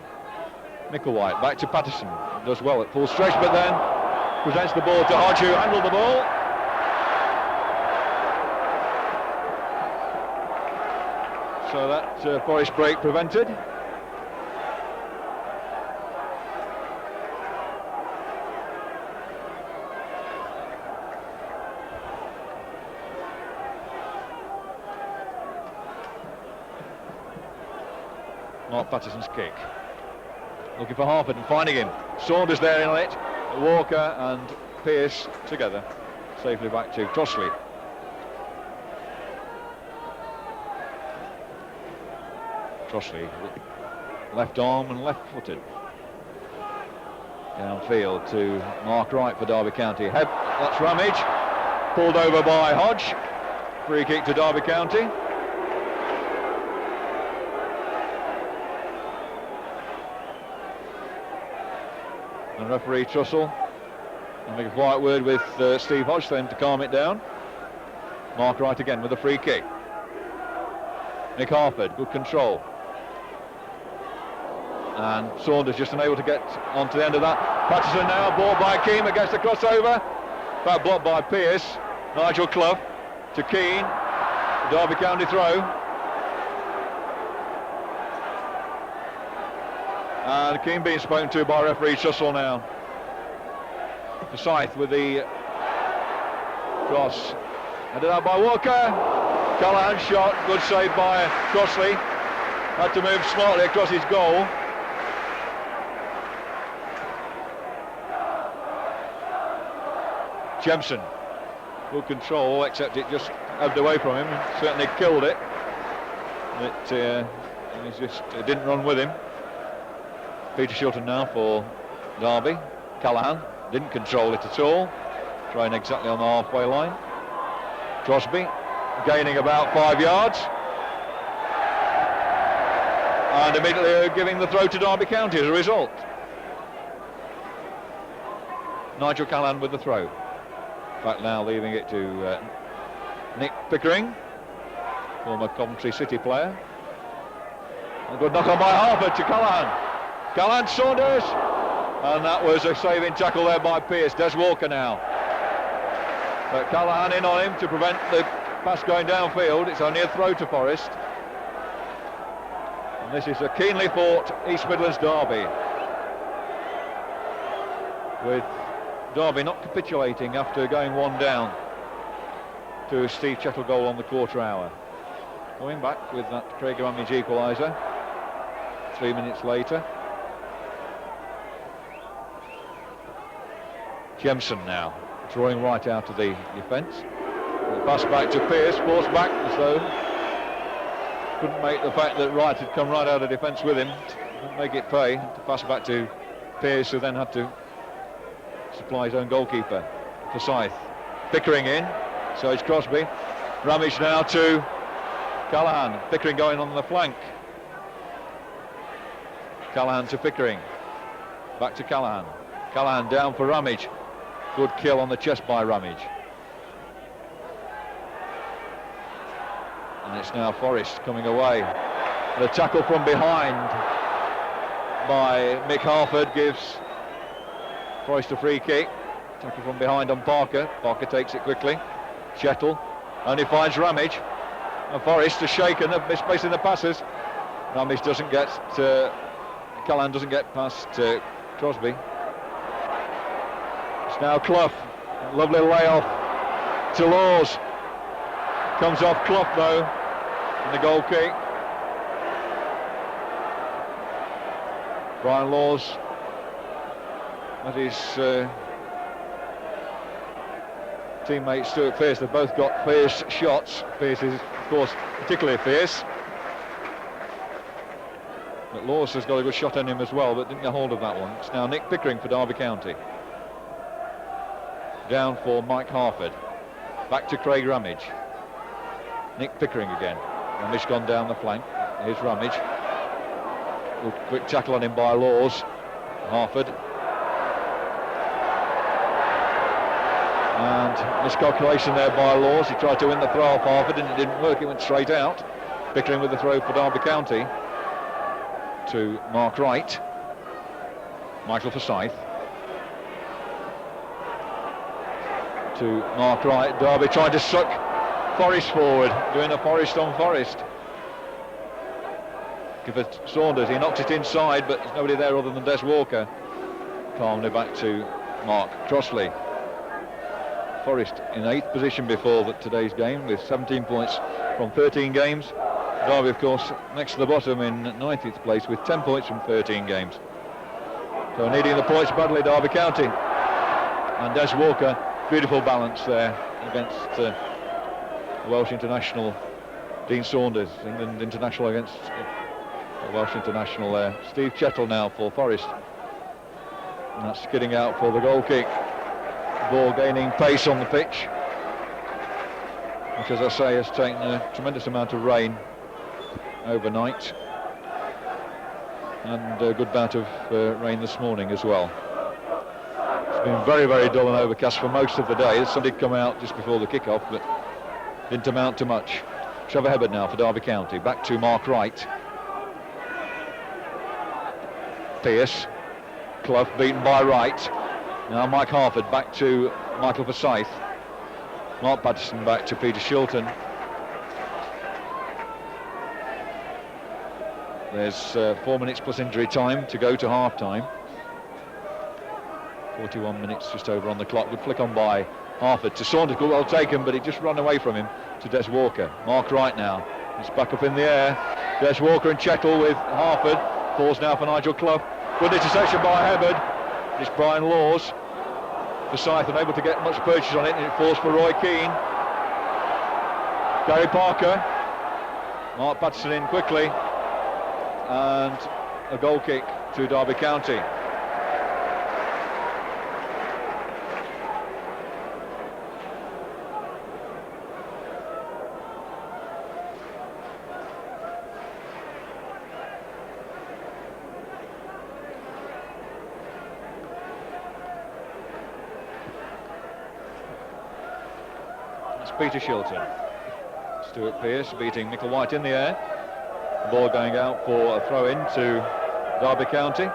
Micklewhite back to Patterson, does well at full stretch, but then presents the ball to Hodge, who handled the ball. So that Forest break prevented. Mark Patterson's kick. Looking for Harford and finding him. Saunders there in it. Walker and Pearce together. Safely back to Crossley. Crossley, left arm and left footed. Downfield to Mark Wright for Derby County. That's Ramage. Pulled over by Hodge. Free kick to Derby County. And referee Trussell having a quiet word with Steve Hodge then to calm it down. Mark Wright again with a free kick. Nick Harford, good control. And Saunders just unable to get onto the end of that. Patterson now, ball by Keane against the crossover. Back blocked by Pearce. Nigel Clough to Keane. Derby County throw. And Keane being spoken to by referee Trussell now. Forsyth with the cross. Headed out by Walker. Callaghan shot, good save by Crossley. Had to move smartly across his goal. Jemson, good control, except it just ebbed away from him. Certainly killed it. It didn't run with him. Peter Shilton now for Derby. Callaghan didn't control it at all. Trying exactly on the halfway line. Crosby gaining about 5 yards. And immediately giving the throw to Derby County as a result. Nigel Callaghan with the throw. In fact, now leaving it to Nick Pickering, former Coventry City player. A good knock on by Harford to Callaghan. Callaghan, Saunders, and that was a saving tackle there by Pearce. Des Walker now. But Callaghan in on him to prevent the pass going downfield. It's only a throw to Forest. And this is a keenly fought East Midlands derby, with Derby not capitulating after going one down to a Steve Chettle goal on the quarter hour. Going back with that Craig Ramage equaliser 3 minutes later. Jemson now drawing right out of the defence. The pass back to Pearce, forced back as though couldn't make the fact that Wright had come right out of defence with him. Couldn't make it pay. To pass back to Pearce, who then had to supply his own goalkeeper for Scythe. Pickering in, so it's Crosby. Ramage now to Callahan. Pickering going on the flank. Callahan to Pickering. Back to Callahan. Callahan down for Ramage. Good kill on the chest by Ramage. And it's now Forrest coming away. The tackle from behind by Mick Harford gives Forrest a free kick. Tackle from behind on Parker. Parker takes it quickly. Chettle only finds Ramage. And Forrest is shaken, misplacing the passes. Ramage doesn't get Callahan doesn't get past Crosby. It's now Clough. Lovely layoff to Laws. Comes off Clough though. And the goal kick. Brian Laws. That is teammate Stuart Pearce. They've both got fierce shots. Pearce is, of course, particularly fierce. But Laws has got a good shot on him as well, but didn't get hold of that one. It's now Nick Pickering for Derby County. Down for Mike Harford. Back to Craig Ramage. Nick Pickering again. Ramage gone down the flank. Here's Ramage. Good quick tackle on him by Laws. Harford. And miscalculation there by Laws. He tried to win the throw off Harford and it didn't work. It went straight out. Pickering with the throw for Derby County to Mark Wright. Michael Forsyth. To Mark Wright. Derby trying to suck Forrest forward, doing a Forrest on Forrest. Give it Saunders, he knocks it inside, but there's nobody there other than Des Walker. Calmly back to Mark Crossley. Forrest in 8th position before today's game with 17 points from 13 games. Derby, of course, next to the bottom in 19th place with 10 points from 13 games. So needing the points badly, Derby County. And Des Walker, beautiful balance there against Welsh international Dean Saunders, England international against Welsh international there. Steve Chettle now for Forrest. And that's skidding out for the goal kick. Ball gaining pace on the pitch, which, as I say, has taken a tremendous amount of rain overnight, and a good bout of rain this morning as well. It's been very, very dull and overcast for most of the day. The sun did come out just before the kick-off, but didn't amount to much. Trevor Hebbard now for Derby County. Back to Mark Wright. Pearce. Clough beaten by Wright. Now Mike Harford back to Michael Forsyth. Mark Patterson back to Peter Shilton. There's 4 minutes plus injury time to go to half-time. 41 minutes just over on the clock. Good flick on by Harford to Saunders. Good, well taken, but he just ran away from him to Des Walker. Mark Wright now. It's back up in the air. Des Walker and Chettle with Harford. Falls now for Nigel Clough. Good interception by Hebbard. It's Brian Laws. Forsyth unable to get much purchase on it, and it falls for Roy Keane. Gary Parker. Mark Patterson in quickly. And a goal kick to Derby County. Peter Shilton. Stuart Pearce beating Nickel White in the air. The ball going out for a throw-in to Derby County.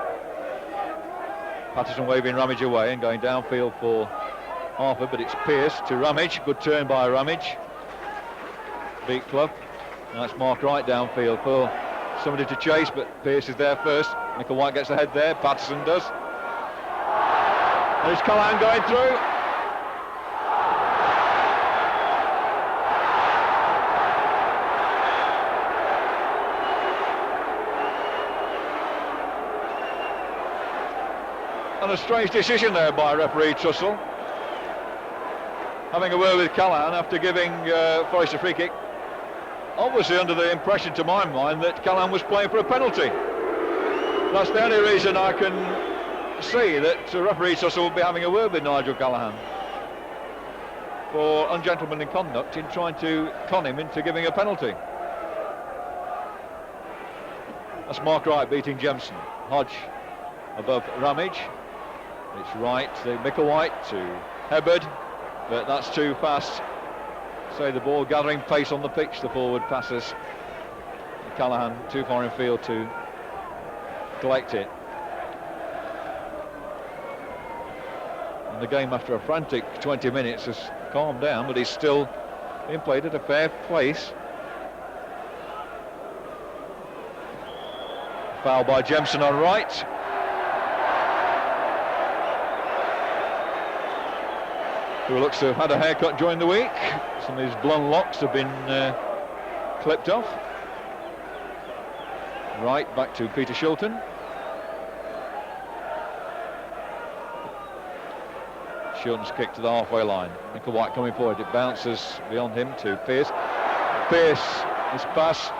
Patterson waving Ramage away and going downfield for Harford, but it's Pearce to Ramage. Good turn by Ramage. Beat Clough. Now it's Mark Wright downfield for somebody to chase, but Pearce is there first. Nickel White gets ahead there. Patterson does. There's Callahan going through. And a strange decision there by referee Trussell. Having a word with Callahan after giving Forrest a free kick. Obviously under the impression, to my mind, that Callahan was playing for a penalty. That's the only reason I can see that referee Sussel will be having a word with Nigel Callaghan for ungentlemanly conduct in trying to con him into giving a penalty. That's Mark Wright beating Jemson. Hodge above Ramage. It's Wright to Micklewhite to Hebard, but that's too fast. So the ball gathering pace on the pitch, the forward passes. Callaghan too far in field to collect it. And the game, after a frantic 20 minutes, has calmed down, but he's still being played at a fair pace. Foul by Jemson on Wright. Who looks to have had a haircut during the week. Some of his blonde locks have been clipped off. Right, back to Peter Shilton. Shilton's kick to the halfway line. Micklewhite coming forward. It bounces beyond him to Pearce. Pearce, his pass.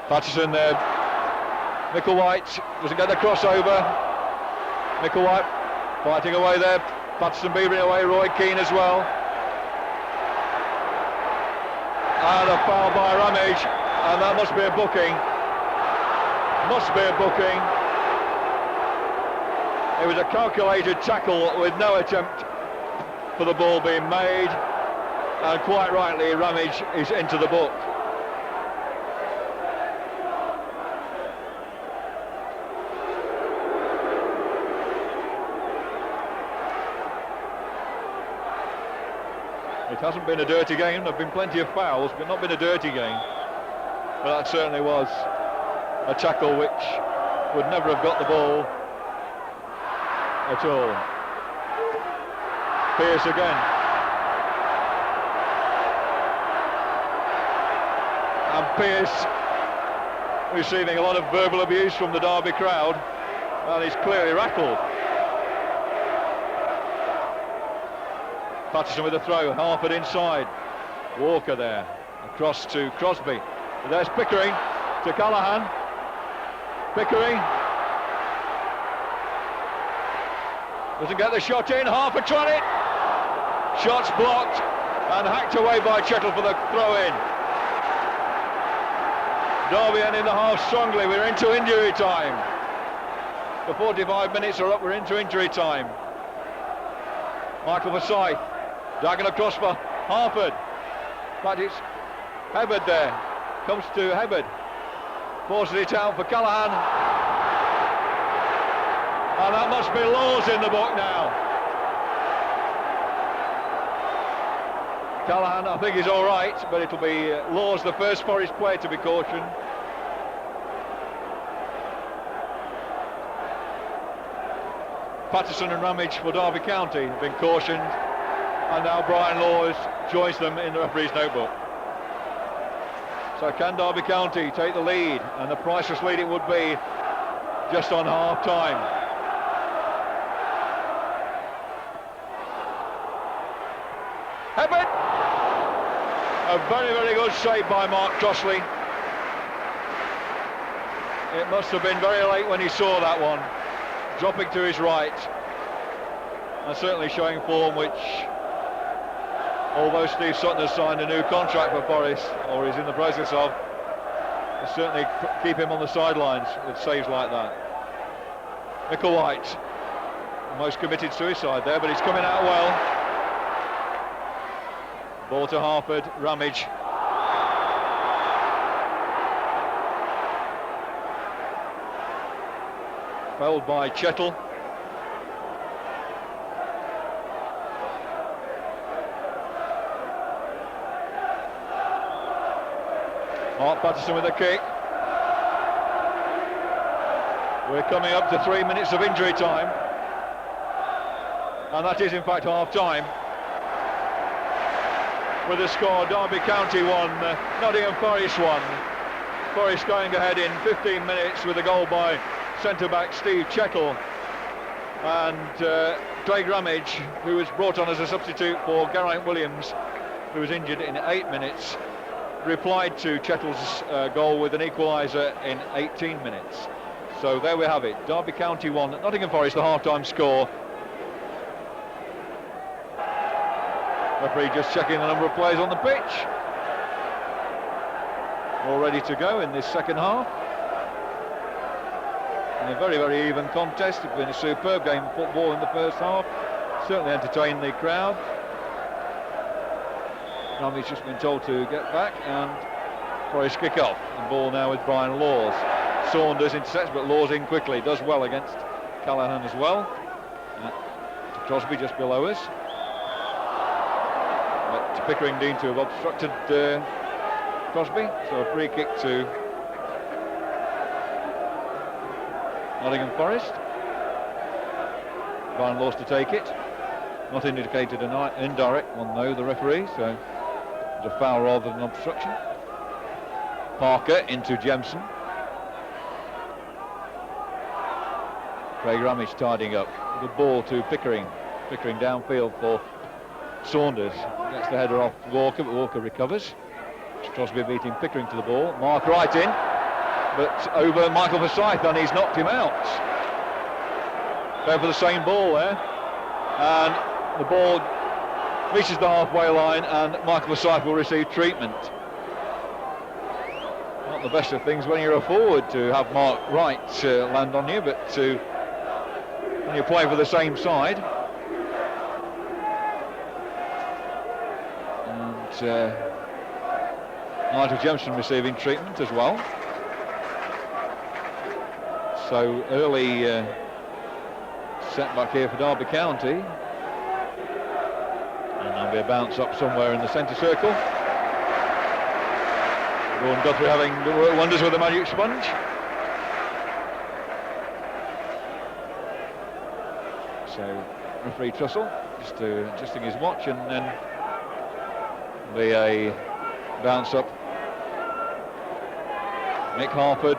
Patterson there. Micklewhite doesn't get the crossover. Micklewhite fighting away there. Patterson beavering away. Roy Keane as well. And a foul by Ramage. And that must be a booking. Must be a booking. It was a calculated tackle with no attempt for the ball being made, and quite rightly Ramage is into the book. It hasn't been a dirty game. There have been plenty of fouls, but not been a dirty game. But that certainly was a tackle which would never have got the ball at all. Pearce again. And Pearce receiving a lot of verbal abuse from the Derby crowd, and he's clearly rattled. Patterson with a throw, Harford inside. Walker there, across to Crosby. There's Pickering to Callaghan. Pickering doesn't get the shot in. Harford tried it. Shots blocked and hacked away by Chettle for the throw-in. Derby ending the half strongly. We're into injury time. The 45 minutes are up. We're into injury time. Michael Forsyth, dragging across for Harford. But it's Hebard there. Comes to Hebard. Forces it out for Callaghan. And that must be Laws in the book now. Callaghan, I think, is all right, but it'll be Laws, the first Forest player, to be cautioned. Patterson and Ramage for Derby County have been cautioned, and now Brian Laws joins them in the referee's notebook. So can Derby County take the lead, and the priceless lead it would be just on half-time. Hebard! A very, very good save by Mark Crossley. It must have been very late when he saw that one. Dropping to his right. And certainly showing form which, although Steve Sutton has signed a new contract for Forest, or is in the process of, will certainly keep him on the sidelines with saves like that. Micklewhite, most committed suicide there, but he's coming out well. Ball to Harford, Ramage. Fouled by Chettle. Mark Patterson with a kick. We're coming up to 3 minutes of injury time, and that is in fact half time. With the score, Derby County 1, Nottingham Forest 1. Forest going ahead in 15 minutes with a goal by centre-back Steve Chettle. And Craig Ramage, who was brought on as a substitute for Geraint Williams, who was injured in 8 minutes, replied to Chettle's goal with an equaliser in 18 minutes. So there we have it. Derby County 1, Nottingham Forest, the half-time score. Referee just checking the number of players on the pitch. All ready to go in this second half. In a very, very even contest. It's been a superb game of football in the first half. Certainly entertained the crowd. Ramsey's just been told to get back, and Forest kick off. The ball now with Brian Laws. Saunders intercepts, but Laws in quickly. Does well against Callahan as well. To Crosby just below us. But Pickering deemed to have obstructed Crosby. So a free kick to Nottingham Forest. Brian Laws to take it. Not indicated an indirect one though, the referee. So it's a foul rather than obstruction. Parker into Jemson. Craig Ramage tidying up. The ball to Pickering. Pickering downfield for Saunders. Gets the header off Walker, but Walker recovers. Crosby beating Pickering to the ball. Mark right in, but over Michael Forsyth, and he's knocked him out. Going for the same ball there. And the ball reaches the halfway line, and Michael Forsyth will receive treatment. Not the best of things when you're a forward to have Mark Wright land on you, but when you're playing for the same side. And Nigel Jemson receiving treatment as well. So early setback here for Derby County. And there'll be a bounce up somewhere in the centre circle. Gordon Guthrie having wonders with the magic sponge. So referee Trussell just adjusting his watch, and then be a bounce up. Nick Harford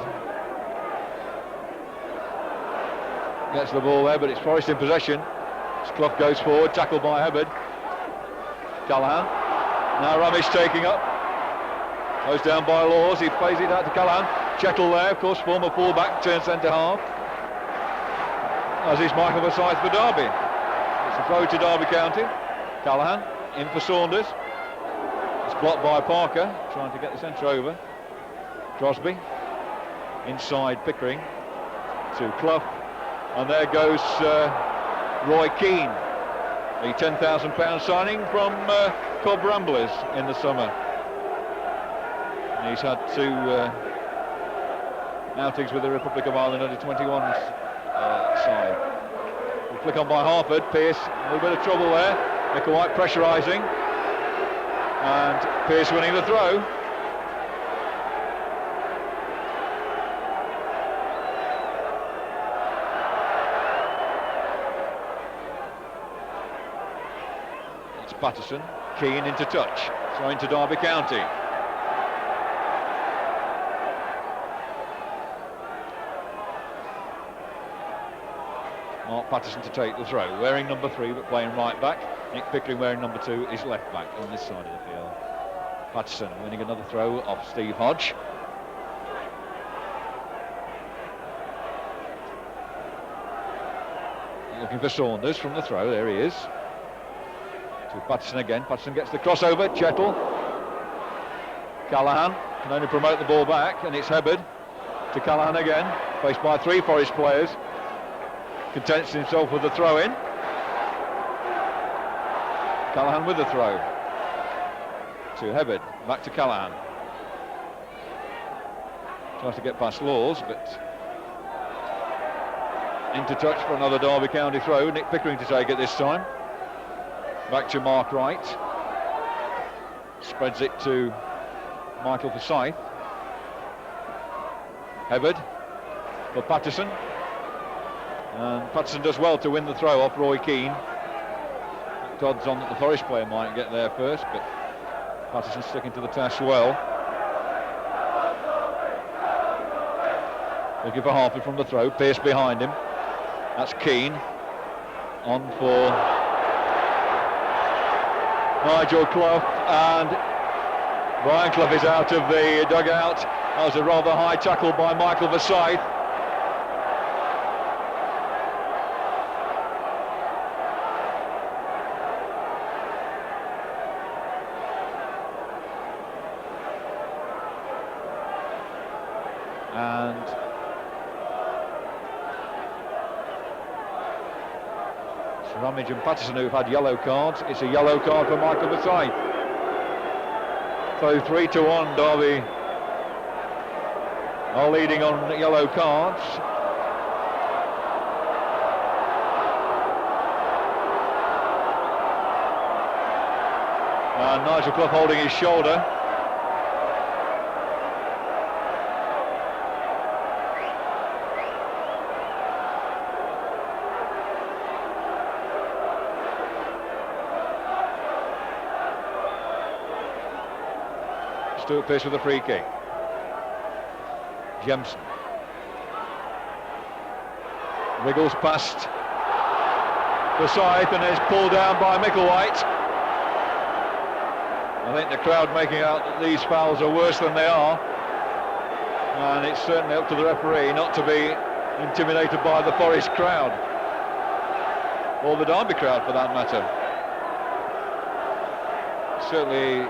gets the ball there, but it's Forest in possession. Clough goes forward, tackled by Hubbard. Callahan. Now Ramage taking up. Goes down by Laws, he plays it out to Callahan. Chettle there, of course, former fullback, turns centre half. As is Michael Forsyth for Derby. It's a throw to Derby County. Callahan in for Saunders. It's blocked by Parker, trying to get the centre over. Crosby inside Pickering to Clough, and there goes Roy Keane, the £10,000 signing from Cobb Ramblers in the summer. And he's had two outings with the Republic of Ireland under-21s side. We'll flick on by Harford. Pearce, a little bit of trouble there. Michael White pressurising, and Pearce winning the throw. It's Patterson. Keane into touch. Throw into Derby County. Mark Patterson to take the throw, wearing number 3 but playing right back. Nick Pickering wearing number 2 is left back on this side of the field. Patterson winning another throw off Steve Hodge. Looking for Saunders from the throw, there he is. To Patterson again, Patterson gets the crossover, Chettle. Callahan can only promote the ball back, and it's Hubbard to Callahan again, faced by 3 Forest players. Contents himself with the throw in. Callahan with the throw. To Hubbard, back to Callahan. Tries to get past Laws, but into touch for another Derby County throw. Nick Pickering to take it this time. Back to Mark Wright. Spreads it to Michael Forsyth. Hubbard for Patterson. And Patterson does well to win the throw off Roy Keane. Odds on that the Forest player might get there first, but Patterson sticking to the task well. Looking for Harford from the throw. Pearce behind him. That's Keane. On for Nigel Clough, and Brian Clough is out of the dugout. That was a rather high tackle by Michael Forsyth. Ramage and Patterson, who've had yellow cards. It's a yellow card for Michael Forsyth. So 3-1, Derby are leading on yellow cards. And Nigel Clough holding his shoulder. Stuart Pearce with a free kick. Jemson wriggles past Forsyth and is pulled down by Micklewhite. I think the crowd making out that these fouls are worse than they are, and it's certainly up to the referee not to be intimidated by the Forest crowd, or the Derby crowd for that matter. Certainly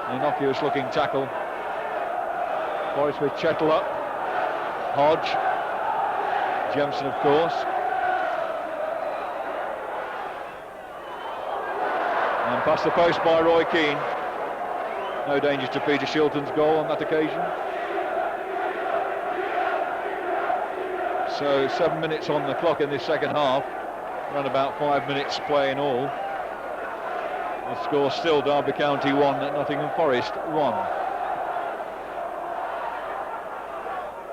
an innocuous looking tackle. Forest with Chettle up, Hodge, Jemson of course, and past the post by Roy Keane. No danger to Peter Shilton's goal on that occasion. So 7 minutes on the clock in this second half, around about 5 minutes play in all. The score still Derby County 1, Nottingham Forest 1.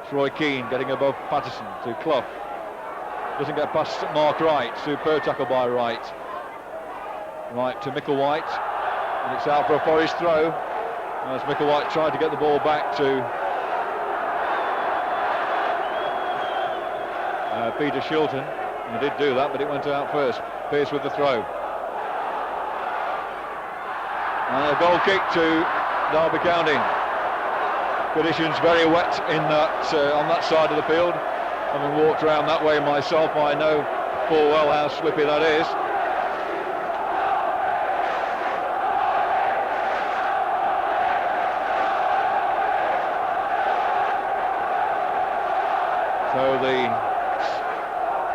It's Roy Keane getting above Patterson to Clough. Doesn't get past Mark Wright. Superb tackle by Wright. Wright to Micklewhite. And it's out for a Forest throw. As Micklewhite tried to get the ball back to Peter Shilton. He did do that, but it went out first. Pearce with the throw. And a goal kick to Derby County. Conditions very wet in that on that side of the field. Having walked around that way myself, I know full well how slippy that is. So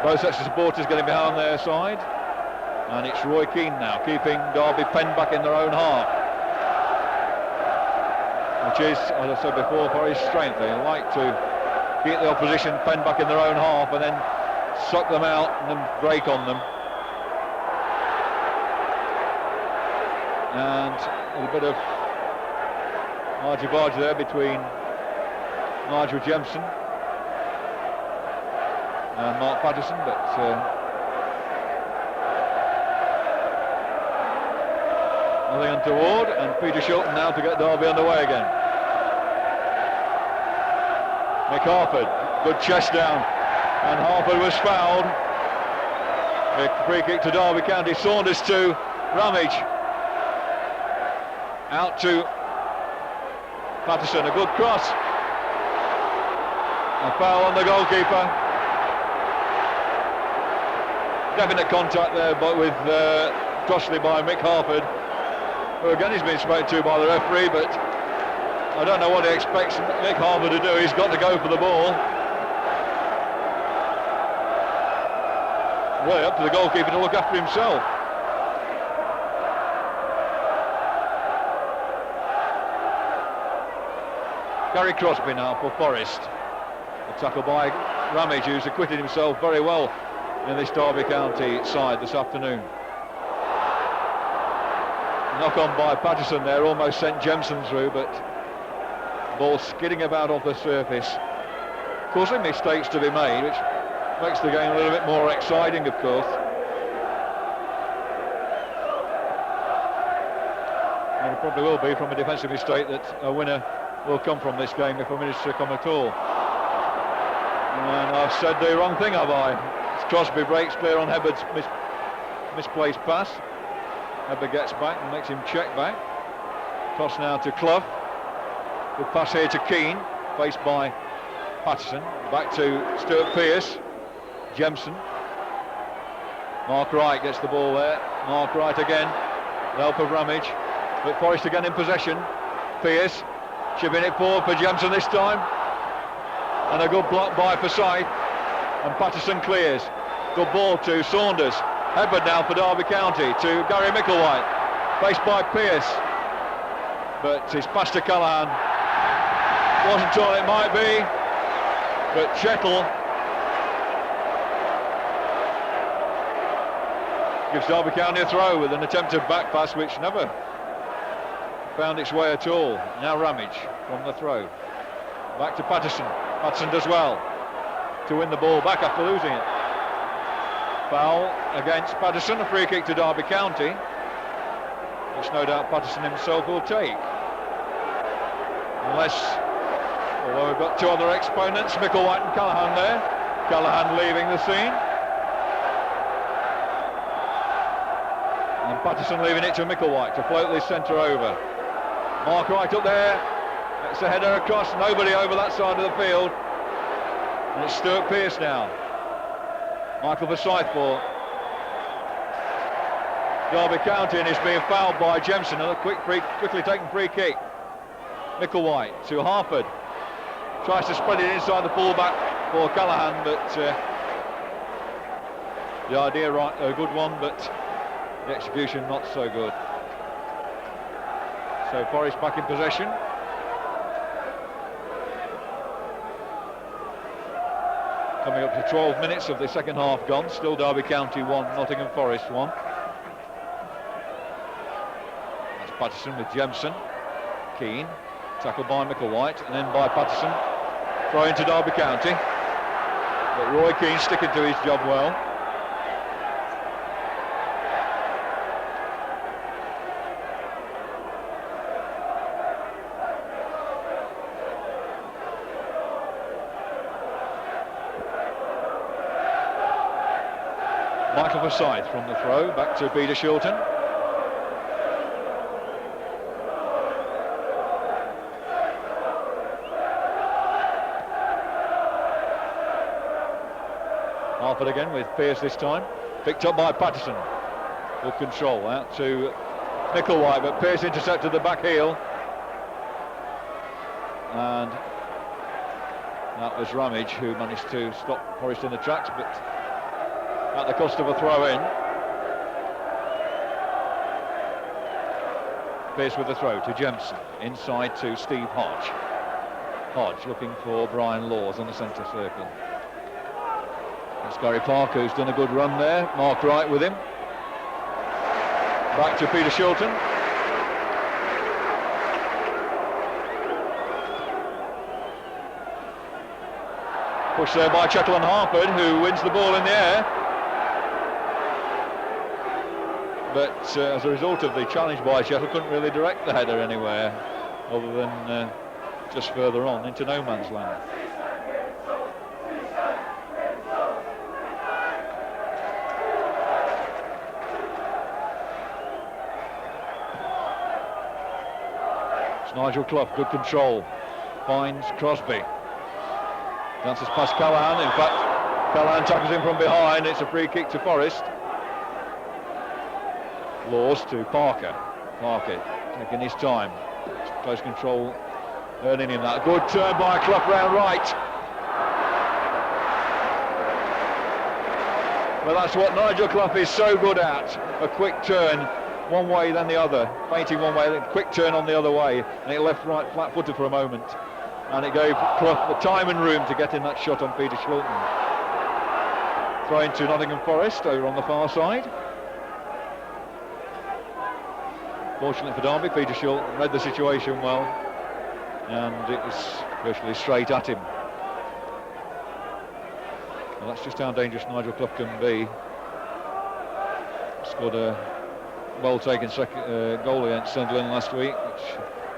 both sets of supporters getting behind their side. And it's Roy Keane now, keeping Derby penned back in their own half. Which is, as I said before, Forest's strength. They like to keep the opposition penned back in their own half and then suck them out and then break on them. And a bit of argy-bargy there between Nigel Jemson and Mark Patterson, but nothing untoward, and Peter Shilton now to get Derby underway again. Mick Harford, good chest down, and Harford was fouled. A free kick to Derby County. Saunders to Ramage. Out to Patterson, a good cross. A foul on the goalkeeper. Definite contact there, but with Crossley by Mick Harford, who again he's been spoken to by the referee, but I don't know what he expects Mick Harford to do. He's got to go for the ball. Really up to the goalkeeper to look after himself. Gary Crosby now for Forest. A tackle by Ramage, who's acquitted himself very well in this Derby County side this afternoon. Knock on by Patterson there, almost sent Jemson through, but ball skidding about off the surface, causing mistakes to be made, which makes the game a little bit more exciting, of course. And it probably will be from a defensive mistake that a winner will come from this game, if a winner's to come at all. And I've said the wrong thing, have I? As Crosby breaks clear on Hebbard's misplaced pass. Hebbard gets back and makes him check back. Toss now to Clough. Good pass here to Keane, faced by Patterson. Back to Stuart Pearce. Jemson. Mark Wright gets the ball there. Mark Wright again. The help of Ramage. But Forest again in possession. Pearce chipping it forward for Jemson this time. And a good block by Forsyth. And Patterson clears. Good ball to Saunders. Headbutt now for Derby County to Gary Micklewhite. Faced by Pearce. But it's past to Callahan. Wasn't all it might be. But Chettle gives Derby County a throw with an attempted back pass which never found its way at all. Now Ramage from the throw. Back to Patterson. Patterson does well to win the ball back after losing it. Foul against Patterson, a free kick to Derby County, which no doubt Patterson himself will take. Unless, although we've got two other exponents, Micklewhite and Callahan there. Callahan leaving the scene. And Patterson leaving it to Micklewhite to float this centre over. Mark right up there. It's a header across, nobody over that side of the field. And it's Stuart Pearce now. Michael Forsyth for Derby County, and he's being fouled by Jemson. A quickly taken free kick. Micklewhite to Harford. Tries to spread it inside the fullback for Callahan, but the idea a good one, but the execution not so good. So Forest back in possession. Coming up to 12 minutes of the second half gone. Still Derby County 1, Nottingham Forest 1. That's Patterson with Jemson. Keane, tackled by Micklewhite, and then by Patterson. Throw into Derby County. But Roy Keane sticking to his job well. Michael Forsyth from the throw, back to Peter Shilton. Harford again with Pearce this time. Picked up by Patterson. Good control out to Micklewhite, but Pearce intercepted the back heel. And that was Ramage who managed to stop Forest in the tracks, but at the cost of a throw-in. Pearce with the throw to Jemson, inside to Steve Hodge. Hodge looking for Brian Laws on the centre circle. It's Gary Parker who's done a good run there. Mark Wright with him. Back to Peter Shilton. Pushed there by Chettle and Harford, who wins the ball in the air. But as a result of the challenge by Chettle, couldn't really direct the header anywhere other than just further on into no man's land. It's Nigel Clough, good control, finds Crosby, dances past Callahan. In fact, Callahan tackles him from behind. It's a free kick to Forest. Laws to Parker. Parker taking his time. Close control, earning him that. Good turn by Clough round right. Well, that's what Nigel Clough is so good at. A quick turn, one way then the other. Feinting one way, then quick turn on the other way. And it left right flat-footed for a moment. And it gave Clough the time and room to get in that shot on Peter Shilton. Throw into Nottingham Forest over on the far side. Fortunately for Derby, Peter Shilton read the situation well, and it was virtually straight at him. Well, that's just how dangerous Nigel Clough can be. Scored a well-taken goal against Sunderland last week, which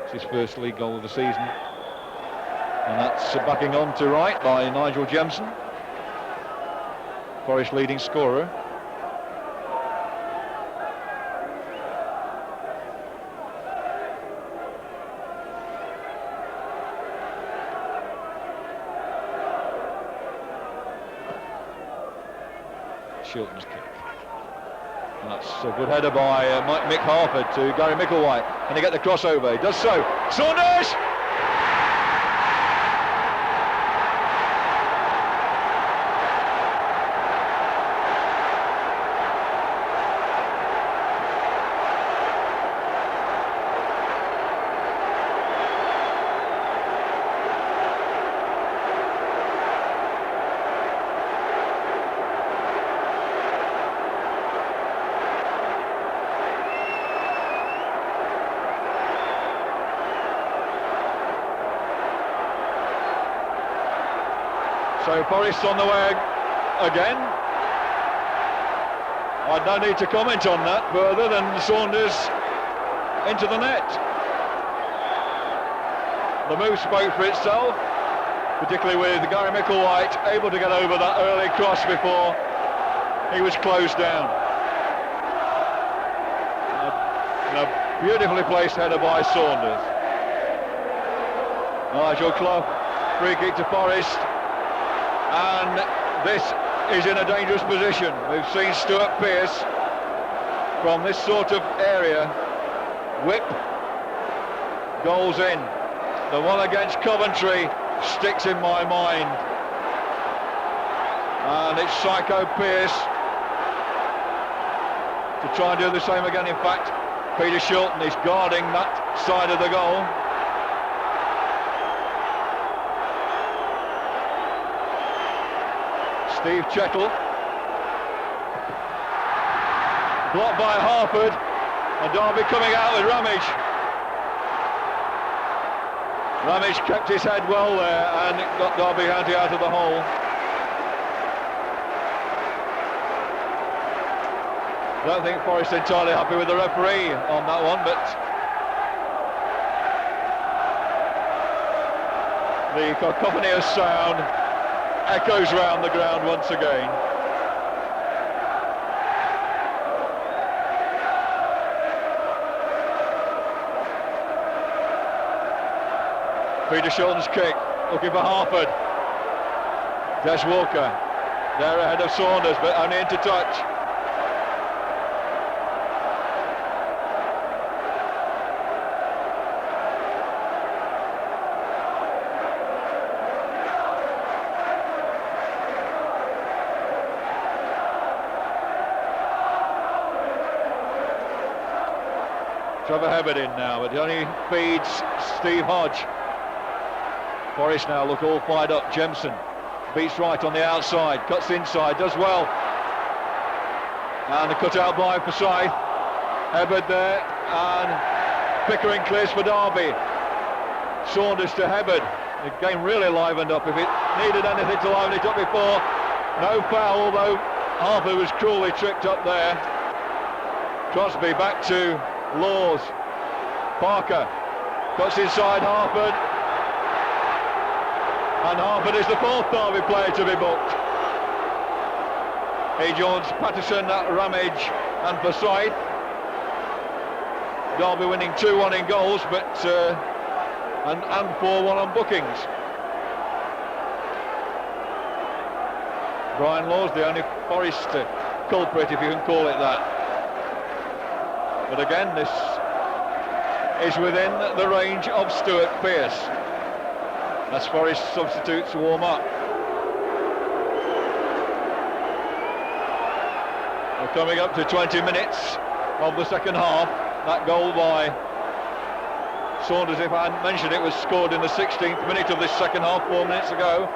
is his first league goal of the season. And that's backing on to right by Nigel Jemson, Forest leading scorer. Shilton's kick. And that's a good header by Mick Harford to Gary Micklewhite. Can he get the crossover? He does so. Saunders! So Forrest on the way again. I'd no need to comment on that further than Saunders into the net. The move spoke for itself, particularly with Gary Micklewhite able to get over that early cross before he was closed down. And a beautifully placed header by Saunders. Nigel Clough, free kick to Forrest, and this is in a dangerous position. We've seen Stuart Pearce from this sort of area whip goals in. The one against Coventry sticks in my mind, and it's Psycho Pearce to try and do the same again. In fact, Peter Shilton is guarding that side of the goal. Steve Chettle, blocked by Harford, and Derby coming out with Ramage. Ramage kept his head well there and got Derby County out of the hole. Don't think Forrest entirely happy with the referee on that one, but the cacophony of sound echoes round the ground once again. Peter Shilton's kick, looking for Harford. Des Walker, there ahead of Saunders, but only into touch. Trevor Hebbard in now, but he only feeds Steve Hodge. Forrest now look all fired up. Jemson beats right on the outside, cuts inside, does well. And the cut out by Forsyth. Hebbard there, and Pickering clears for Derby. Saunders to Hebbard. The game really livened up. If it needed anything to liven it up before, no foul, although Harper was cruelly tricked up there. Crosby back to Laws. Parker cuts inside Harford, and Harford is the fourth Derby player to be booked. He joins Patterson, Ramage and Forsyth. Derby winning 2-1 in goals, but and 4-1 on bookings. Brian Laws, the only Forest culprit, if you can call it that. But again, this is within the range of Stuart Pearce. As Forest substitutes warm up. We're coming up to 20 minutes of the second half. That goal by Saunders, if I hadn't mentioned it, was scored in the 16th minute of this second half, 4 minutes ago.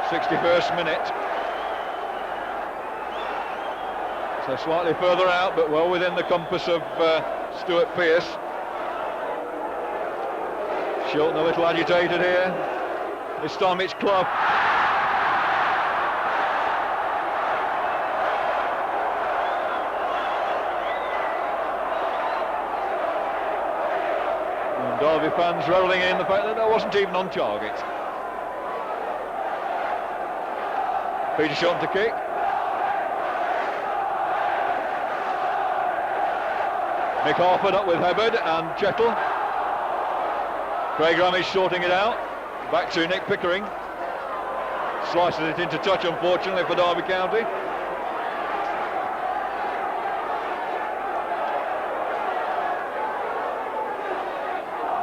61st minute. So slightly further out, but well within the compass of Stuart Pearce. Shilton a little agitated here. This time it's Clough. And Derby fans rolling in the fact that that wasn't even on target. Peter Shilton to kick. Mick Harford up with Hebbard and Chettle. Craig Ramage sorting it out. Back to Nick Pickering. Slices it into touch, unfortunately, for Derby County.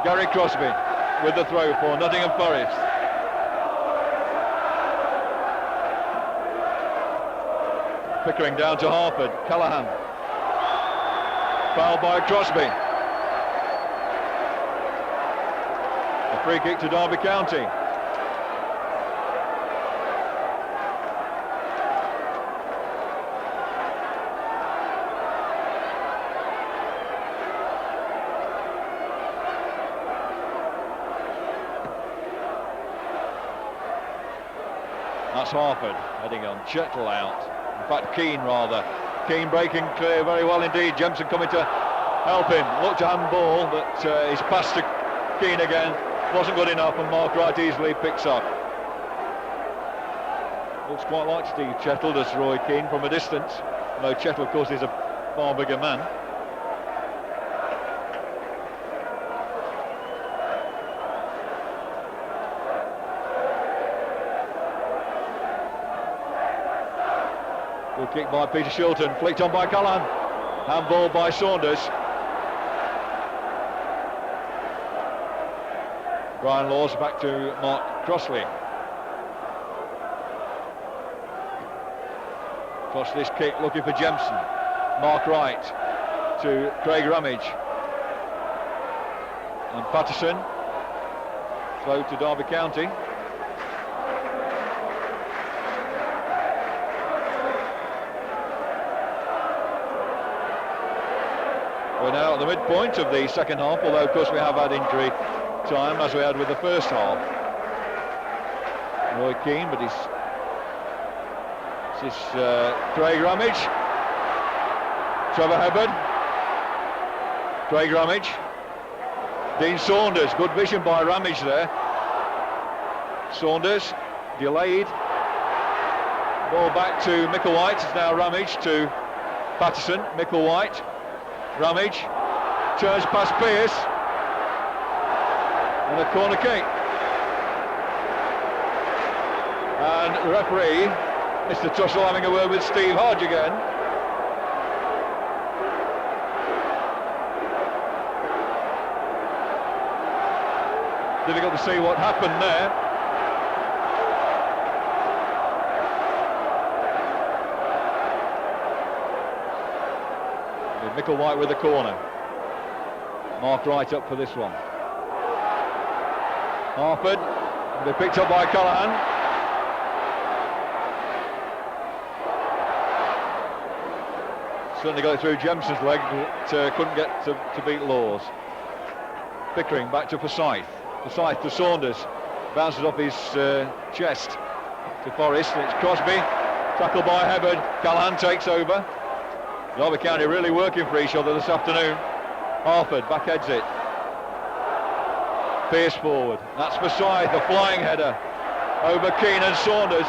Gary Crosby with the throw for Nottingham Forest. Pickering down to Harford. Callaghan. Foul by Crosby. A free kick to Derby County. That's Harford heading on, Chettle out. In fact, Keane rather. Keane breaking clear very well indeed. Jemson coming to help him. Looked to handball, but his pass to Keane again wasn't good enough, and Mark Wright easily picks up. Looks quite like Steve Chettle, does Roy Keane from a distance. Though Chettle, of course, is a far bigger man. Good kick by Peter Shilton, flicked on by Callaghan. Handball by Saunders. Brian Laws back to Mark Crossley. Crossley's kick looking for Jemson. Mark Wright to Craig Ramage. And Patterson. Throw to Derby County. We're now at the midpoint of the second half, although of course we have had injury time as we had with the first half. Roy Keane, but this is Craig Ramage. Trevor Hubbard. Craig Ramage. Dean Saunders, good vision by Ramage there. Saunders, delayed. Ball back to Micklewhite, it's now Ramage to Patterson, Micklewhite. Ramage turns past Pearce, and a corner kick. And the referee, Mr. Tussell, having a word with Steve Hodge again. Difficult to see what happened there. Micklewhite with the corner. Mark Wright up for this one. Harford, they're picked up by Callaghan. Certainly got it through Jemson's leg, but couldn't get to beat Laws. Pickering back to Forsyth. Forsyth to Saunders. Bounces off his chest to Forrest. And it's Crosby. Tackled by Hubbard. Callaghan takes over. Derby County really working for each other this afternoon. Harford backheads it. Pearce forward. That's Forsyth, a flying header over Keane and Saunders.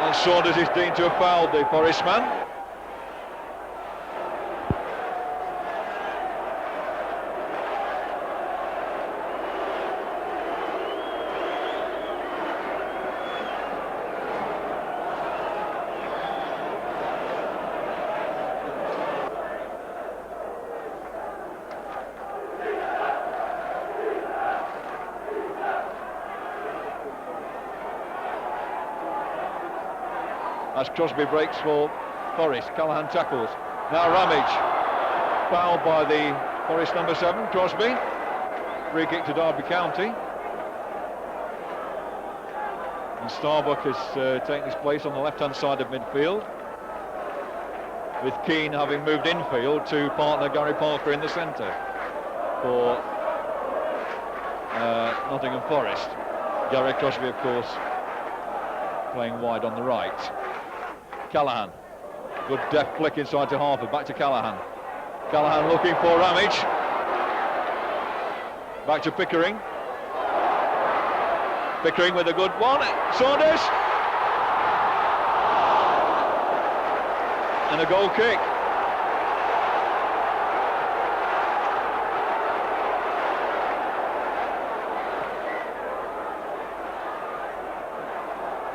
And Saunders is deemed to have fouled the Forest man. As Crosby breaks for Forest, Callaghan tackles. Now Ramage, fouled by the Forest number 7, Crosby. Free kick to Derby County. And Starbuck has taken his place on the left-hand side of midfield, with Keane having moved infield to partner Gary Parker in the centre for Nottingham Forest. Gary Crosby, of course, playing wide on the right. Callaghan, good deft flick inside to Harford, back to Callaghan. Callaghan looking for Ramage. Back to Pickering. Pickering with a good one. Saunders. And a goal kick.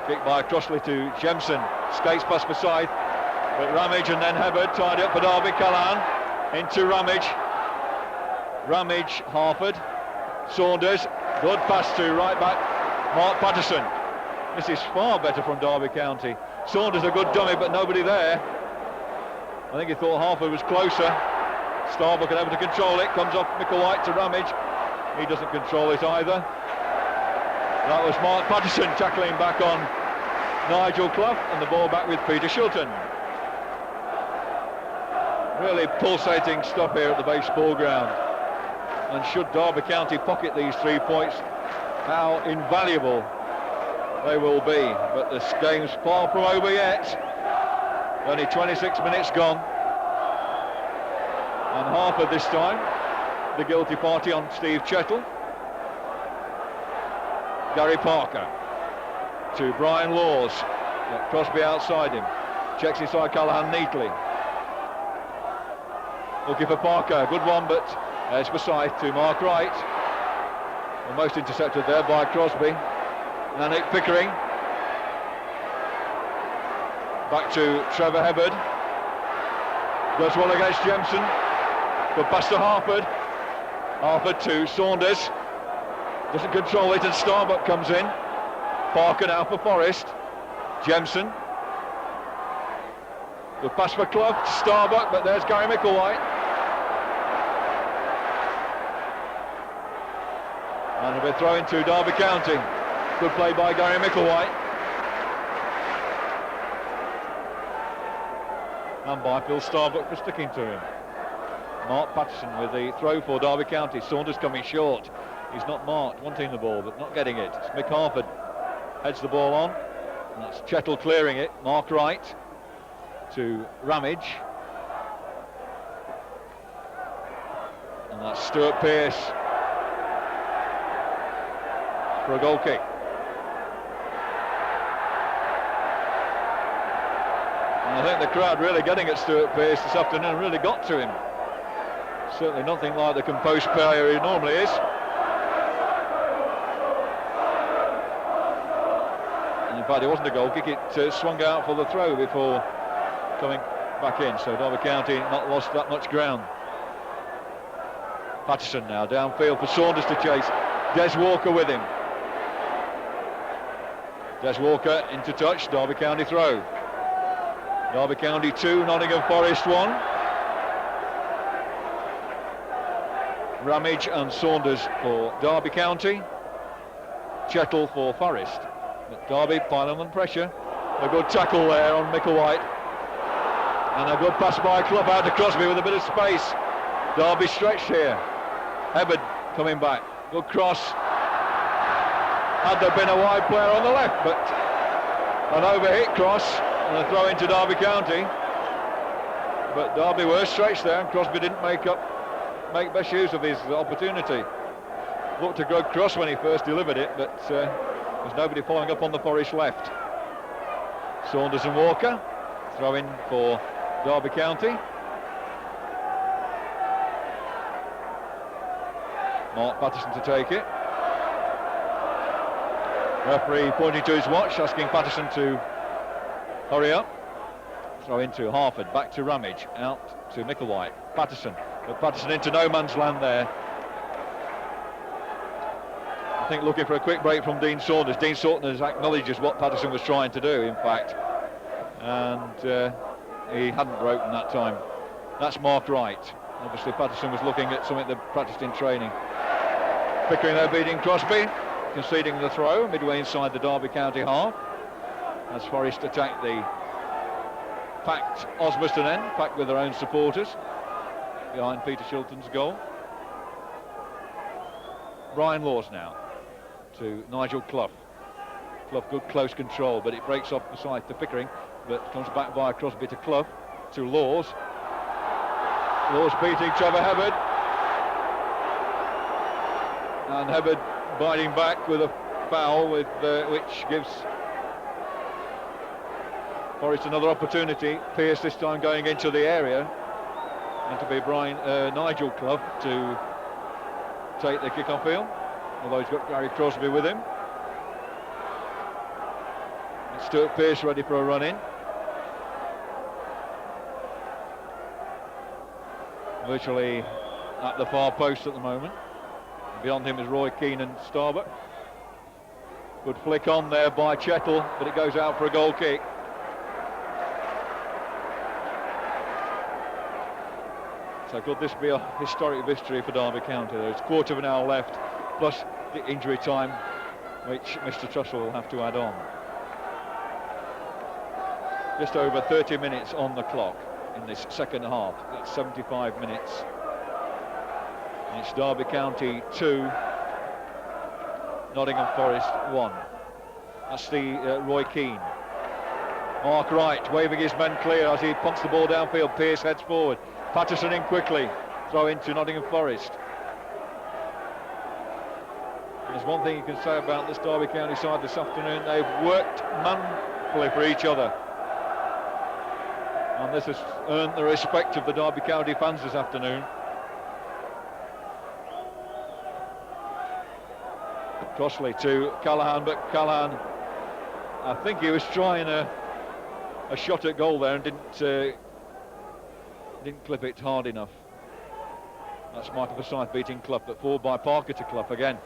Kick by Crossley to Jemson. Skates past Forsyth, but Ramage and then Hubbard tied up for Derby. Callaghan into Ramage. Ramage, Harford, Saunders. Good pass to right back Mark Patterson. This is far better from Derby County. Saunders a good dummy, but nobody there. I think he thought Harford was closer. Starbuck able to control it. Comes off Micklewhite to Ramage. He doesn't control it either. That was Mark Patterson tackling back on Nigel Clough, and the ball back with Peter Shilton. Really pulsating stuff here at the baseball ground. And should Derby County pocket these 3 points, how invaluable they will be, but this game's far from over yet. Only 26 minutes gone, and Harford this time, the guilty party on Steve Chettle. Gary Parker to Brian Laws, Crosby outside him, checks inside Callahan neatly. Looking for Parker, good one, but there's Forsyth to Mark Wright. Almost intercepted there by Crosby. Now Nick Pickering. Back to Trevor Hebbard. Goes well against Jemson. Good pass to Harford. Harford to Saunders. Doesn't control it and Starbuck comes in. Parker now for Forest. Jemson. Good pass for Clough to Starbuck, but there's Gary Micklewhite. And a bit throw into Derby County. Good play by Gary Micklewhite. And by Phil Starbuck for sticking to him. Mark Patterson with the throw for Derby County. Saunders coming short. He's not marked, wanting the ball, but not getting it. It's Mick Harford heads the ball on. And that's Chettle clearing it. Mark Wright to Ramage. And that's Stuart Pearce for a goal kick. And I think the crowd really getting at Stuart Pearce this afternoon, really got to him. Certainly nothing like the composed player he normally is. And in fact, it wasn't a goal kick, it swung out for the throw before coming back in, so Derby County not lost that much ground. Patterson now downfield for Saunders to chase. Des Walker with him. Des Walker into touch, Derby County throw. Derby County 2, Nottingham Forest 1. Ramage and Saunders for Derby County. Chettle for Forest. But Derby piling on pressure. A good tackle there on Micklewhite. And a good pass by Clough out to Crosby with a bit of space. Derby stretched here. Hebbard coming back. Good cross. Had there been a wide player on the left, but an overhit cross and a throw into Derby County. But Derby were stretched there and Crosby didn't make best use of his opportunity. Looked a good cross when he first delivered it, but there's nobody following up on the Forest left. Saunders and Walker throw in for Derby County. Mark Patterson to take it. Referee pointing to his watch, asking Patterson to hurry up. Throw into Harford, back to Ramage, out to Micklewhite. Patterson, but Patterson into no man's land there. I think looking for a quick break from Dean Saunders. Dean Saunders acknowledges what Patterson was trying to do, in fact. And he hadn't broken that time. That's Mark Wright. Obviously Patterson was looking at something that practiced in training. Pickering there beating Crosby, conceding the throw midway inside the Derby County half. As Forest attack the packed Osmaston end, packed with their own supporters behind Peter Shilton's goal. Brian Laws now to Nigel Clough. Clough good close control, but it breaks off the side to Pickering, but comes back via Crosby to Clough, to Laws. Laws beating Trevor Hebbard. And Hebbard biting back with a foul, with which gives Forest another opportunity. Pearce this time going into the area, and to be Nigel Clough to take the kick-off field, although he's got Gary Crosby with him. And Stuart Pearce ready for a run-in. Virtually at the far post at the moment. Beyond him is Roy Keane and Starbuck. Good flick on there by Chettle, but it goes out for a goal kick. So could this be a historic victory for Derby County? There's a quarter of an hour left, plus the injury time, which Mr. Trussell will have to add on. Just over 30 minutes on the clock in this second half. That's 75 minutes. And it's Derby County 2, Nottingham Forest 1. That's the Roy Keane. Mark Wright waving his men clear as he punts the ball downfield. Pearce heads forward. Patterson in quickly. Throw into Nottingham Forest. There's one thing you can say about this Derby County side this afternoon. They've worked manfully for each other. And this has earned the respect of the Derby County fans this afternoon. Crossley to Callaghan, but Callaghan, I think he was trying a shot at goal there and didn't clip it hard enough. That's Michael Forsyth beating Clough, but forward by Parker to Clough again.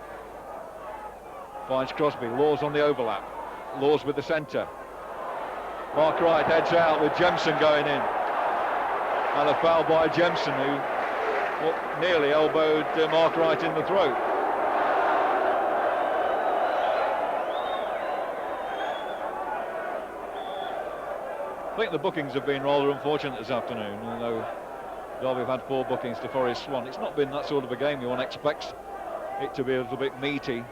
Finds Crosby, Laws on the overlap. Laws with the centre. Mark Wright heads out with Jemson going in. And a foul by Jemson, who nearly elbowed Mark Wright in the throat. I think the bookings have been rather unfortunate this afternoon, although Derby have had 4 bookings to Forest 1. It's not been that sort of a game. One expects it to be a little bit meaty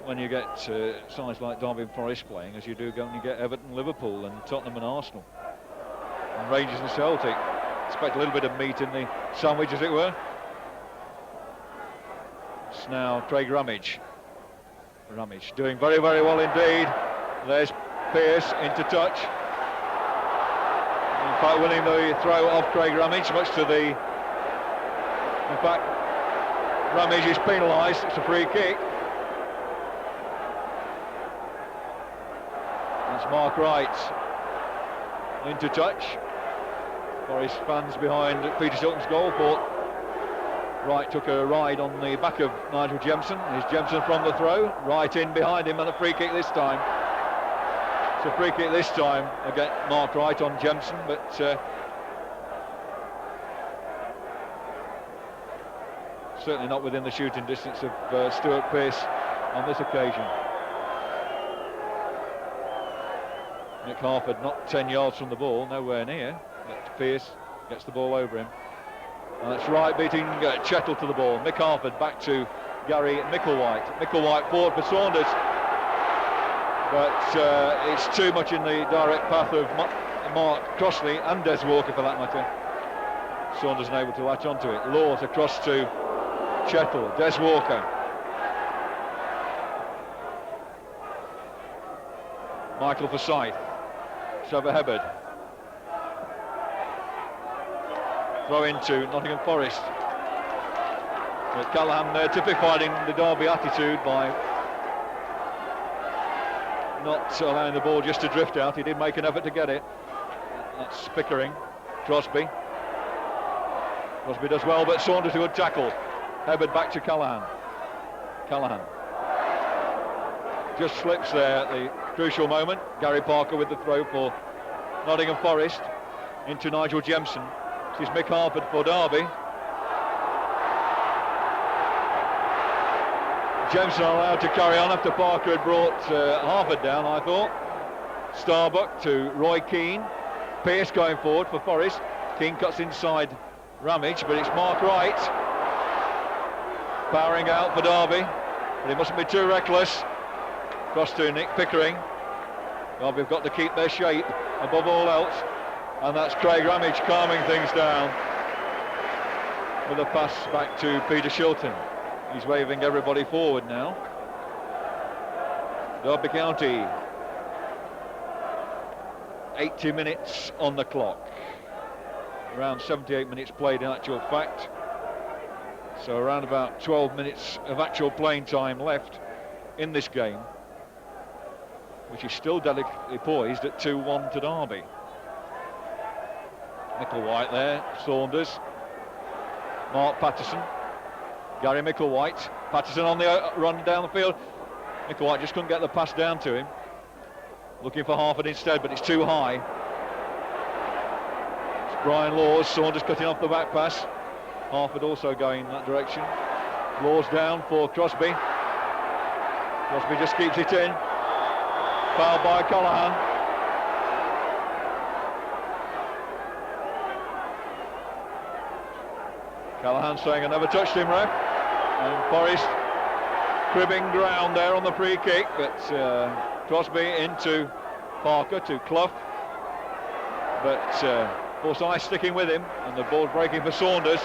when you get sides like Derby and Forest playing, as you do when you get Everton, Liverpool and Tottenham and Arsenal. And Rangers and Celtic. Expect a little bit of meat in the sandwich, as it were. It's now Craig Ramage. Ramage doing very, very well indeed. There's Pearce into touch. In fact, winning the throw off Craig Ramage, much to the... In fact, Ramage is penalised. It's a free kick. That's Mark Wright into touch. Forest fans behind Peter Shilton's goal thought Wright took a ride on the back of Nigel Jemson. Here's Jemson from the throw, right in behind him, and a free kick this time. It's a free kick this time against Mark Wright on Jemson, but certainly not within the shooting distance of Stuart Pearce on this occasion. Nick Harford not 10 yards from the ball, nowhere near, but Pearce gets the ball over him. And that's Wright beating Chettle to the ball. Mick Harford back to Gary Micklewhite. Micklewhite forward for Saunders, but it's too much in the direct path of Mark Crossley and Des Walker for that matter. Saunders unable to latch onto it. Laws across to Chettle. Des Walker. Michael Forsyth. Trevor Hebbard. Throw into Nottingham Forest. But Callaghan typifying the Derby attitude by not allowing the ball just to drift out. He did make an effort to get it. That's Pickering. Crosby. Crosby does well, but Saunders a good tackle. Hebbard back to Callaghan. Callaghan just slips there at the crucial moment. Gary Parker with the throw for Nottingham Forest into Nigel Jemson. This is Mick Harford for Derby. Jemson allowed to carry on after Parker had brought Harford down, I thought. Starbuck to Roy Keane. Pearce going forward for Forest. Keane cuts inside Ramage, but it's Mark Wright powering out for Derby, but he mustn't be too reckless. Cross to Nick Pickering. Derby have got to keep their shape above all else, and that's Craig Ramage calming things down with a pass back to Peter Shilton. He's waving everybody forward now. Derby County, 80 minutes on the clock. Around 78 minutes played in actual fact. So around about 12 minutes of actual playing time left in this game, which is still delicately poised at 2-1 to Derby. Micklewhite there, Saunders, Mark Patterson, Gary Micklewhite. Patterson on the run down the field. Micklewhite just couldn't get the pass down to him. Looking for Harford instead, but it's too high. It's Brian Laws. Saunders cutting off the back pass. Harford also going in that direction. Laws down for Crosby. Crosby just keeps it in. Foul by Callaghan. Callaghan saying I never touched him, ref. And Forest cribbing ground there on the free kick, but Crosby into Parker to Clough, but Forsyth sticking with him, and the ball breaking for Saunders,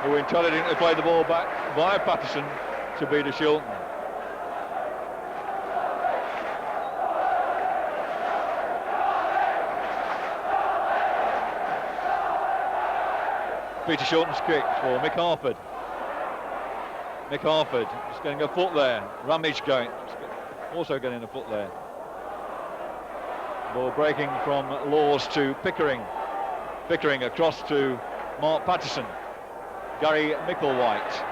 who intelligently played the ball back via Patterson to Peter Shilton. Peter Shilton's kick for Mick Harford. Mick Harford just getting a foot there. Ramage going, also getting a foot there. Ball breaking from Laws to Pickering. Pickering across to Mark Patterson. Gary Micklewhite.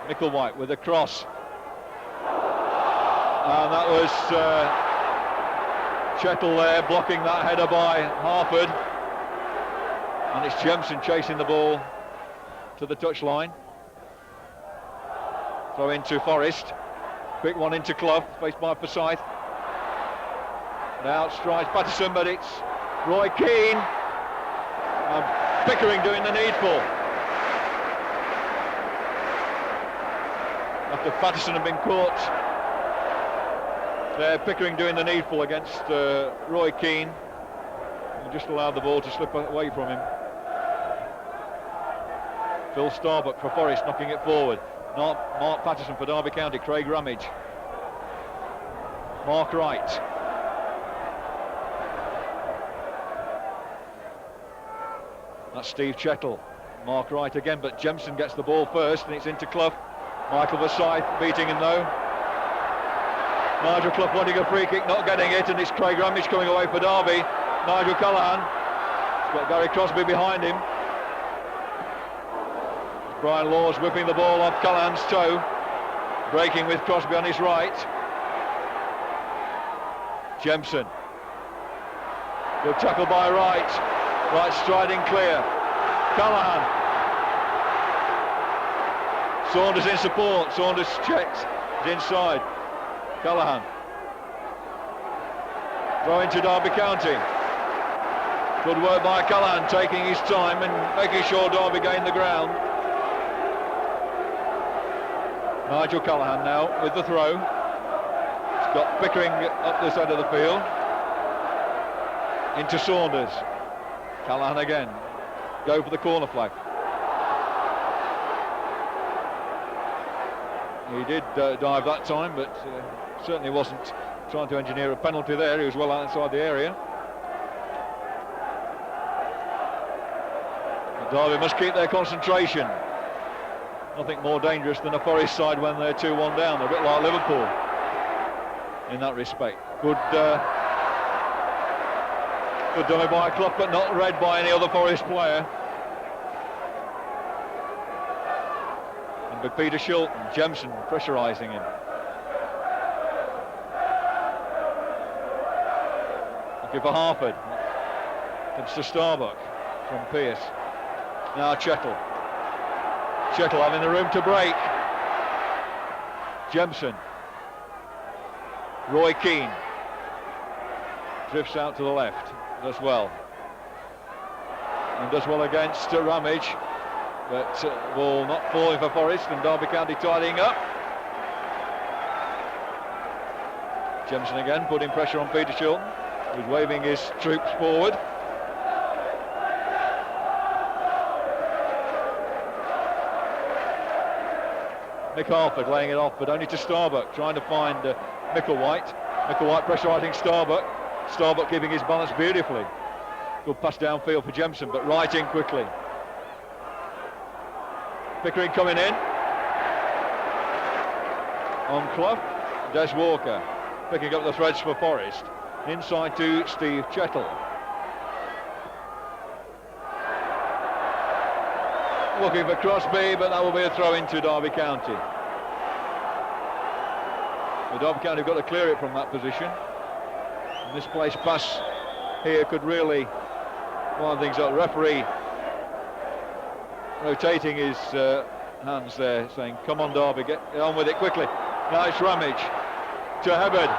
Micklewhite with a cross. And that was Chettle there blocking that header by Harford. And it's Jemson chasing the ball to the touchline. Throw into Forrest. Quick one into Clough, faced by Forsyth. Now strides Patterson, but it's Roy Keane. And Pickering doing the needful. After Patterson had been caught, there Pickering doing the needful against Roy Keane. And just allowed the ball to slip away from him. Phil Starbuck for Forest, knocking it forward. Mark Patterson for Derby County, Craig Ramage. Mark Wright. That's Steve Chettle. Mark Wright again, but Jemson gets the ball first, and it's into Clough. Michael Forsyth beating him though. Nigel Clough wanting a free kick, not getting it, and it's Craig Ramage coming away for Derby. Nigel Callaghan. He's got Gary Crosby behind him. Brian Laws whipping the ball off Callaghan's toe, breaking with Crosby on his right. Jemson. Good tackle by Wright. Wright striding clear. Callaghan. Saunders in support. Saunders checks. It's inside. Callaghan. Throw into Derby County. Good work by Callaghan, taking his time and making sure Derby gained the ground. Nigel Callaghan now with the throw. He's got Pickering up this end of the field. Into Saunders. Callaghan again. Go for the corner flag. He did dive that time, but certainly wasn't trying to engineer a penalty there. He was well outside the area. But Derby must keep their concentration. Nothing more dangerous than a Forest side when they're 2-1 down. They're a bit like Liverpool in that respect. Good dummy by Clough, but not read by any other Forest player. And with Peter Shilton, Jemson pressurising him. Looking for Harford. Comes to Starbuck from Pearce. Now Chettle. Chettle having the room to break. Jemson. Roy Keane. Drifts out to the left. Does well. And does well against Ramage. But ball not falling for Forest, and Derby County tidying up. Jemson again putting pressure on Peter Shilton, who's waving his troops forward. Mick Harford laying it off, but only to Starbuck, trying to find Micklewhite. Micklewhite pressurising Starbuck. Starbuck keeping his balance beautifully. Good pass downfield for Jemson, but right in quickly. Pickering coming in. On Clough, Des Walker picking up the threads for Forest. Inside to Steve Chettle. Looking for Crosby, but that will be a throw into Derby County. The Derby County have got to clear it from that position. And this place pass here could really, one of the things that the referee rotating his hands there, saying, come on Derby, get on with it quickly. Now it's Ramage to Hebard.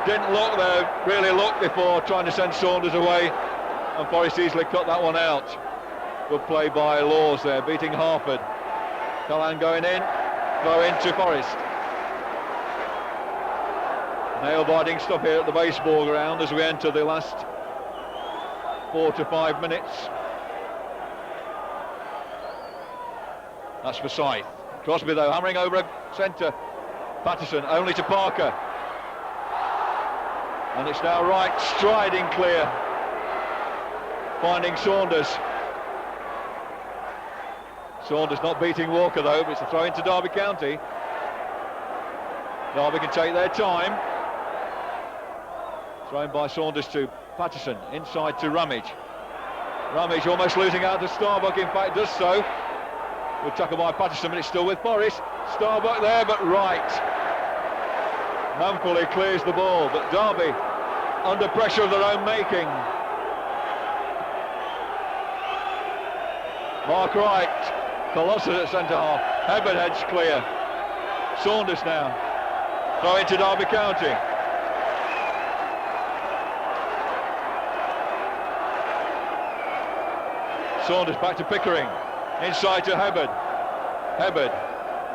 Didn't look there, really looked before trying to send Saunders away, and Forest easily cut that one out. Good play by Laws there, beating Harford. Callaghan going in, throw into Forest. Nail-biting stuff here at the baseball ground as we enter the last 4 to 5 minutes. That's for Scythe. Crosby though, hammering over a centre. Patterson only to Parker. And it's now Wright striding clear. Finding Saunders. Saunders not beating Walker though, but it's a throw into Derby County. Derby can take their time. Thrown by Saunders to Patterson, inside to Ramage. Ramage almost losing out to Starbuck, in fact does so. Good tackle by Patterson, but it's still with Forrest. Starbuck there, but Wright manfully clears the ball, but Derby under pressure of their own making. Mark Wright, Colossus at centre half. Hebbert heads clear. Saunders now. Throw into Derby County. Saunders back to Pickering. Inside to Hebbert. Hebbert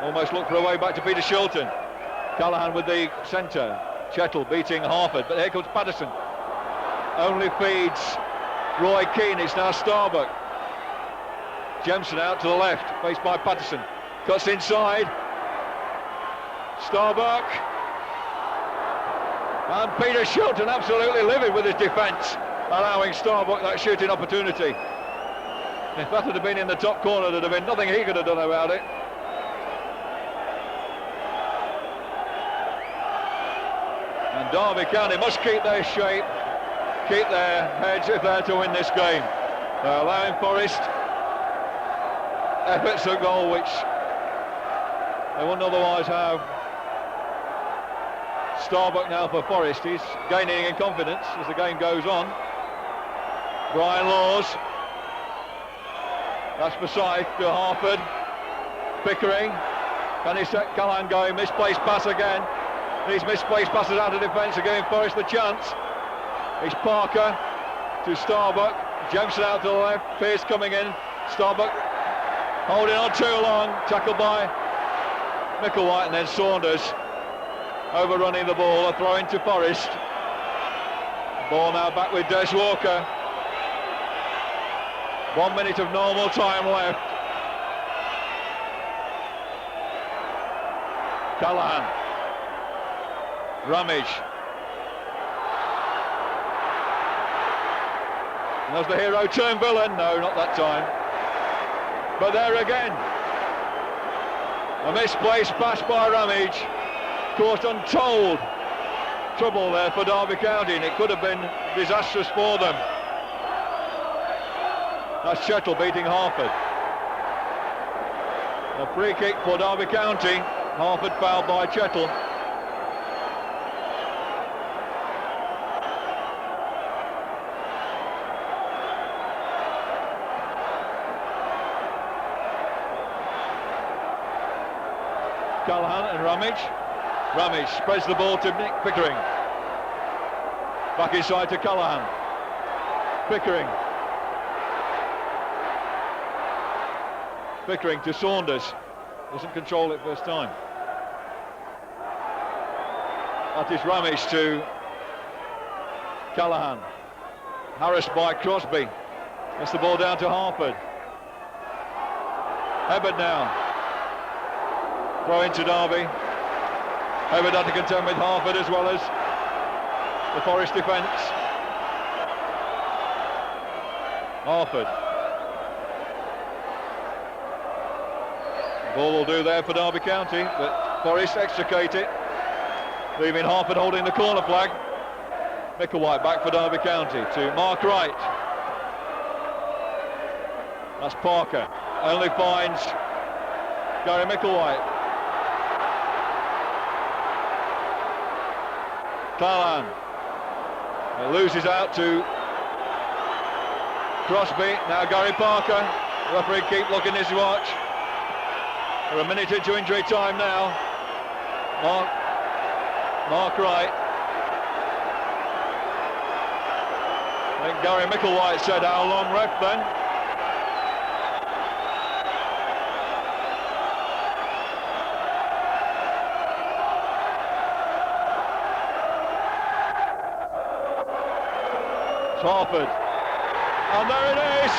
almost looked for a way back to Peter Shilton. Callaghan with the centre. Chettle beating Harford, but here comes Patterson. Only feeds Roy Keane. It's now Starbuck. Jemson out to the left, faced by Patterson. Cuts inside. Starbuck. And Peter Shilton absolutely livid with his defence, allowing Starbuck that shooting opportunity. If that had been in the top corner, there'd have been nothing he could have done about it. And Derby County must keep their shape, keep their heads if they're to win this game. They're allowing Forrest efforts at goal which they wouldn't otherwise have. Starbuck now for Forrest. He's gaining in confidence as the game goes on. Brian Laws. That's for Scythe to Harford. Pickering. Can he set Callaghan going? Misplaced pass again. These misplaced passes out of defence are giving Forrest the chance. It's Parker to Starbuck. Jemson out to the left. Pearce coming in. Starbuck holding on too long. Tackled by Micklewhite, and then Saunders overrunning the ball. A throw into Forrest. Ball now back with Des Walker. 1 minute of normal time left. Callaghan. Ramage. And does the hero turn villain? No, not that time. But there again. A misplaced pass by Ramage. Caused untold trouble there for Derby County, and it could have been disastrous for them. That's Chettle beating Harford. A free kick for Derby County. Harford fouled by Chettle. Callaghan and Ramage. Ramage spreads the ball to Nick Pickering. Back inside to Callaghan. Pickering. Pickering to Saunders. Doesn't control it first time. That is Ramage to Callaghan. Harassed by Crosby. Gets the ball down to Harford. Hebbert now. Throw into Derby. Hebbert had to contend with Harford as well as the Forest defence. Harford. Ball will do there for Derby County, but Forest extricate it, leaving Harford holding the corner flag. Micklewhite back for Derby County to Mark Wright. That's Parker. Only finds Gary Micklewhite. Callaghan. It loses out to Crosby. Now Gary Parker. The referee keep looking at his watch. We're a minute into injury time now. Mark Wright. I think Gary Micklewhite said how long ref then. Tarford. And there it is!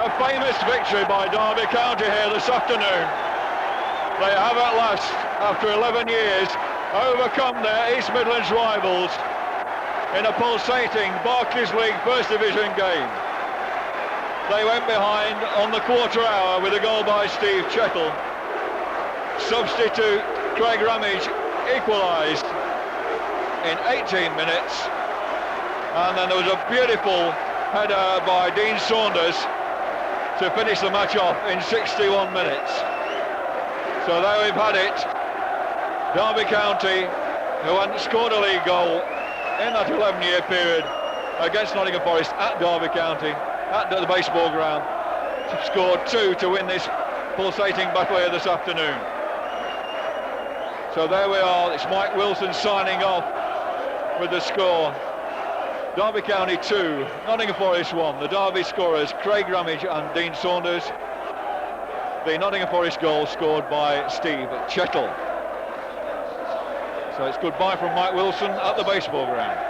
A famous victory by Derby County here this afternoon. They have at last, after 11 years, overcome their East Midlands rivals in a pulsating Barclays League First Division game. They went behind on the quarter hour with a goal by Steve Chettle. Substitute Craig Ramage equalised in 18 minutes. And then there was a beautiful header by Dean Saunders to finish the match off in 61 minutes. So there we've had it. Derby County, who hadn't scored a league goal in that 11-year period against Nottingham Forest at Derby County, at the baseball ground, scored 2 to win this pulsating battle here this afternoon. So there we are, it's Mike Wilson signing off with the score. Derby County 2, Nottingham Forest 1. The Derby scorers Craig Ramage and Dean Saunders. The Nottingham Forest goal scored by Steve Chettle. So it's goodbye from Mike Wilson at the baseball ground.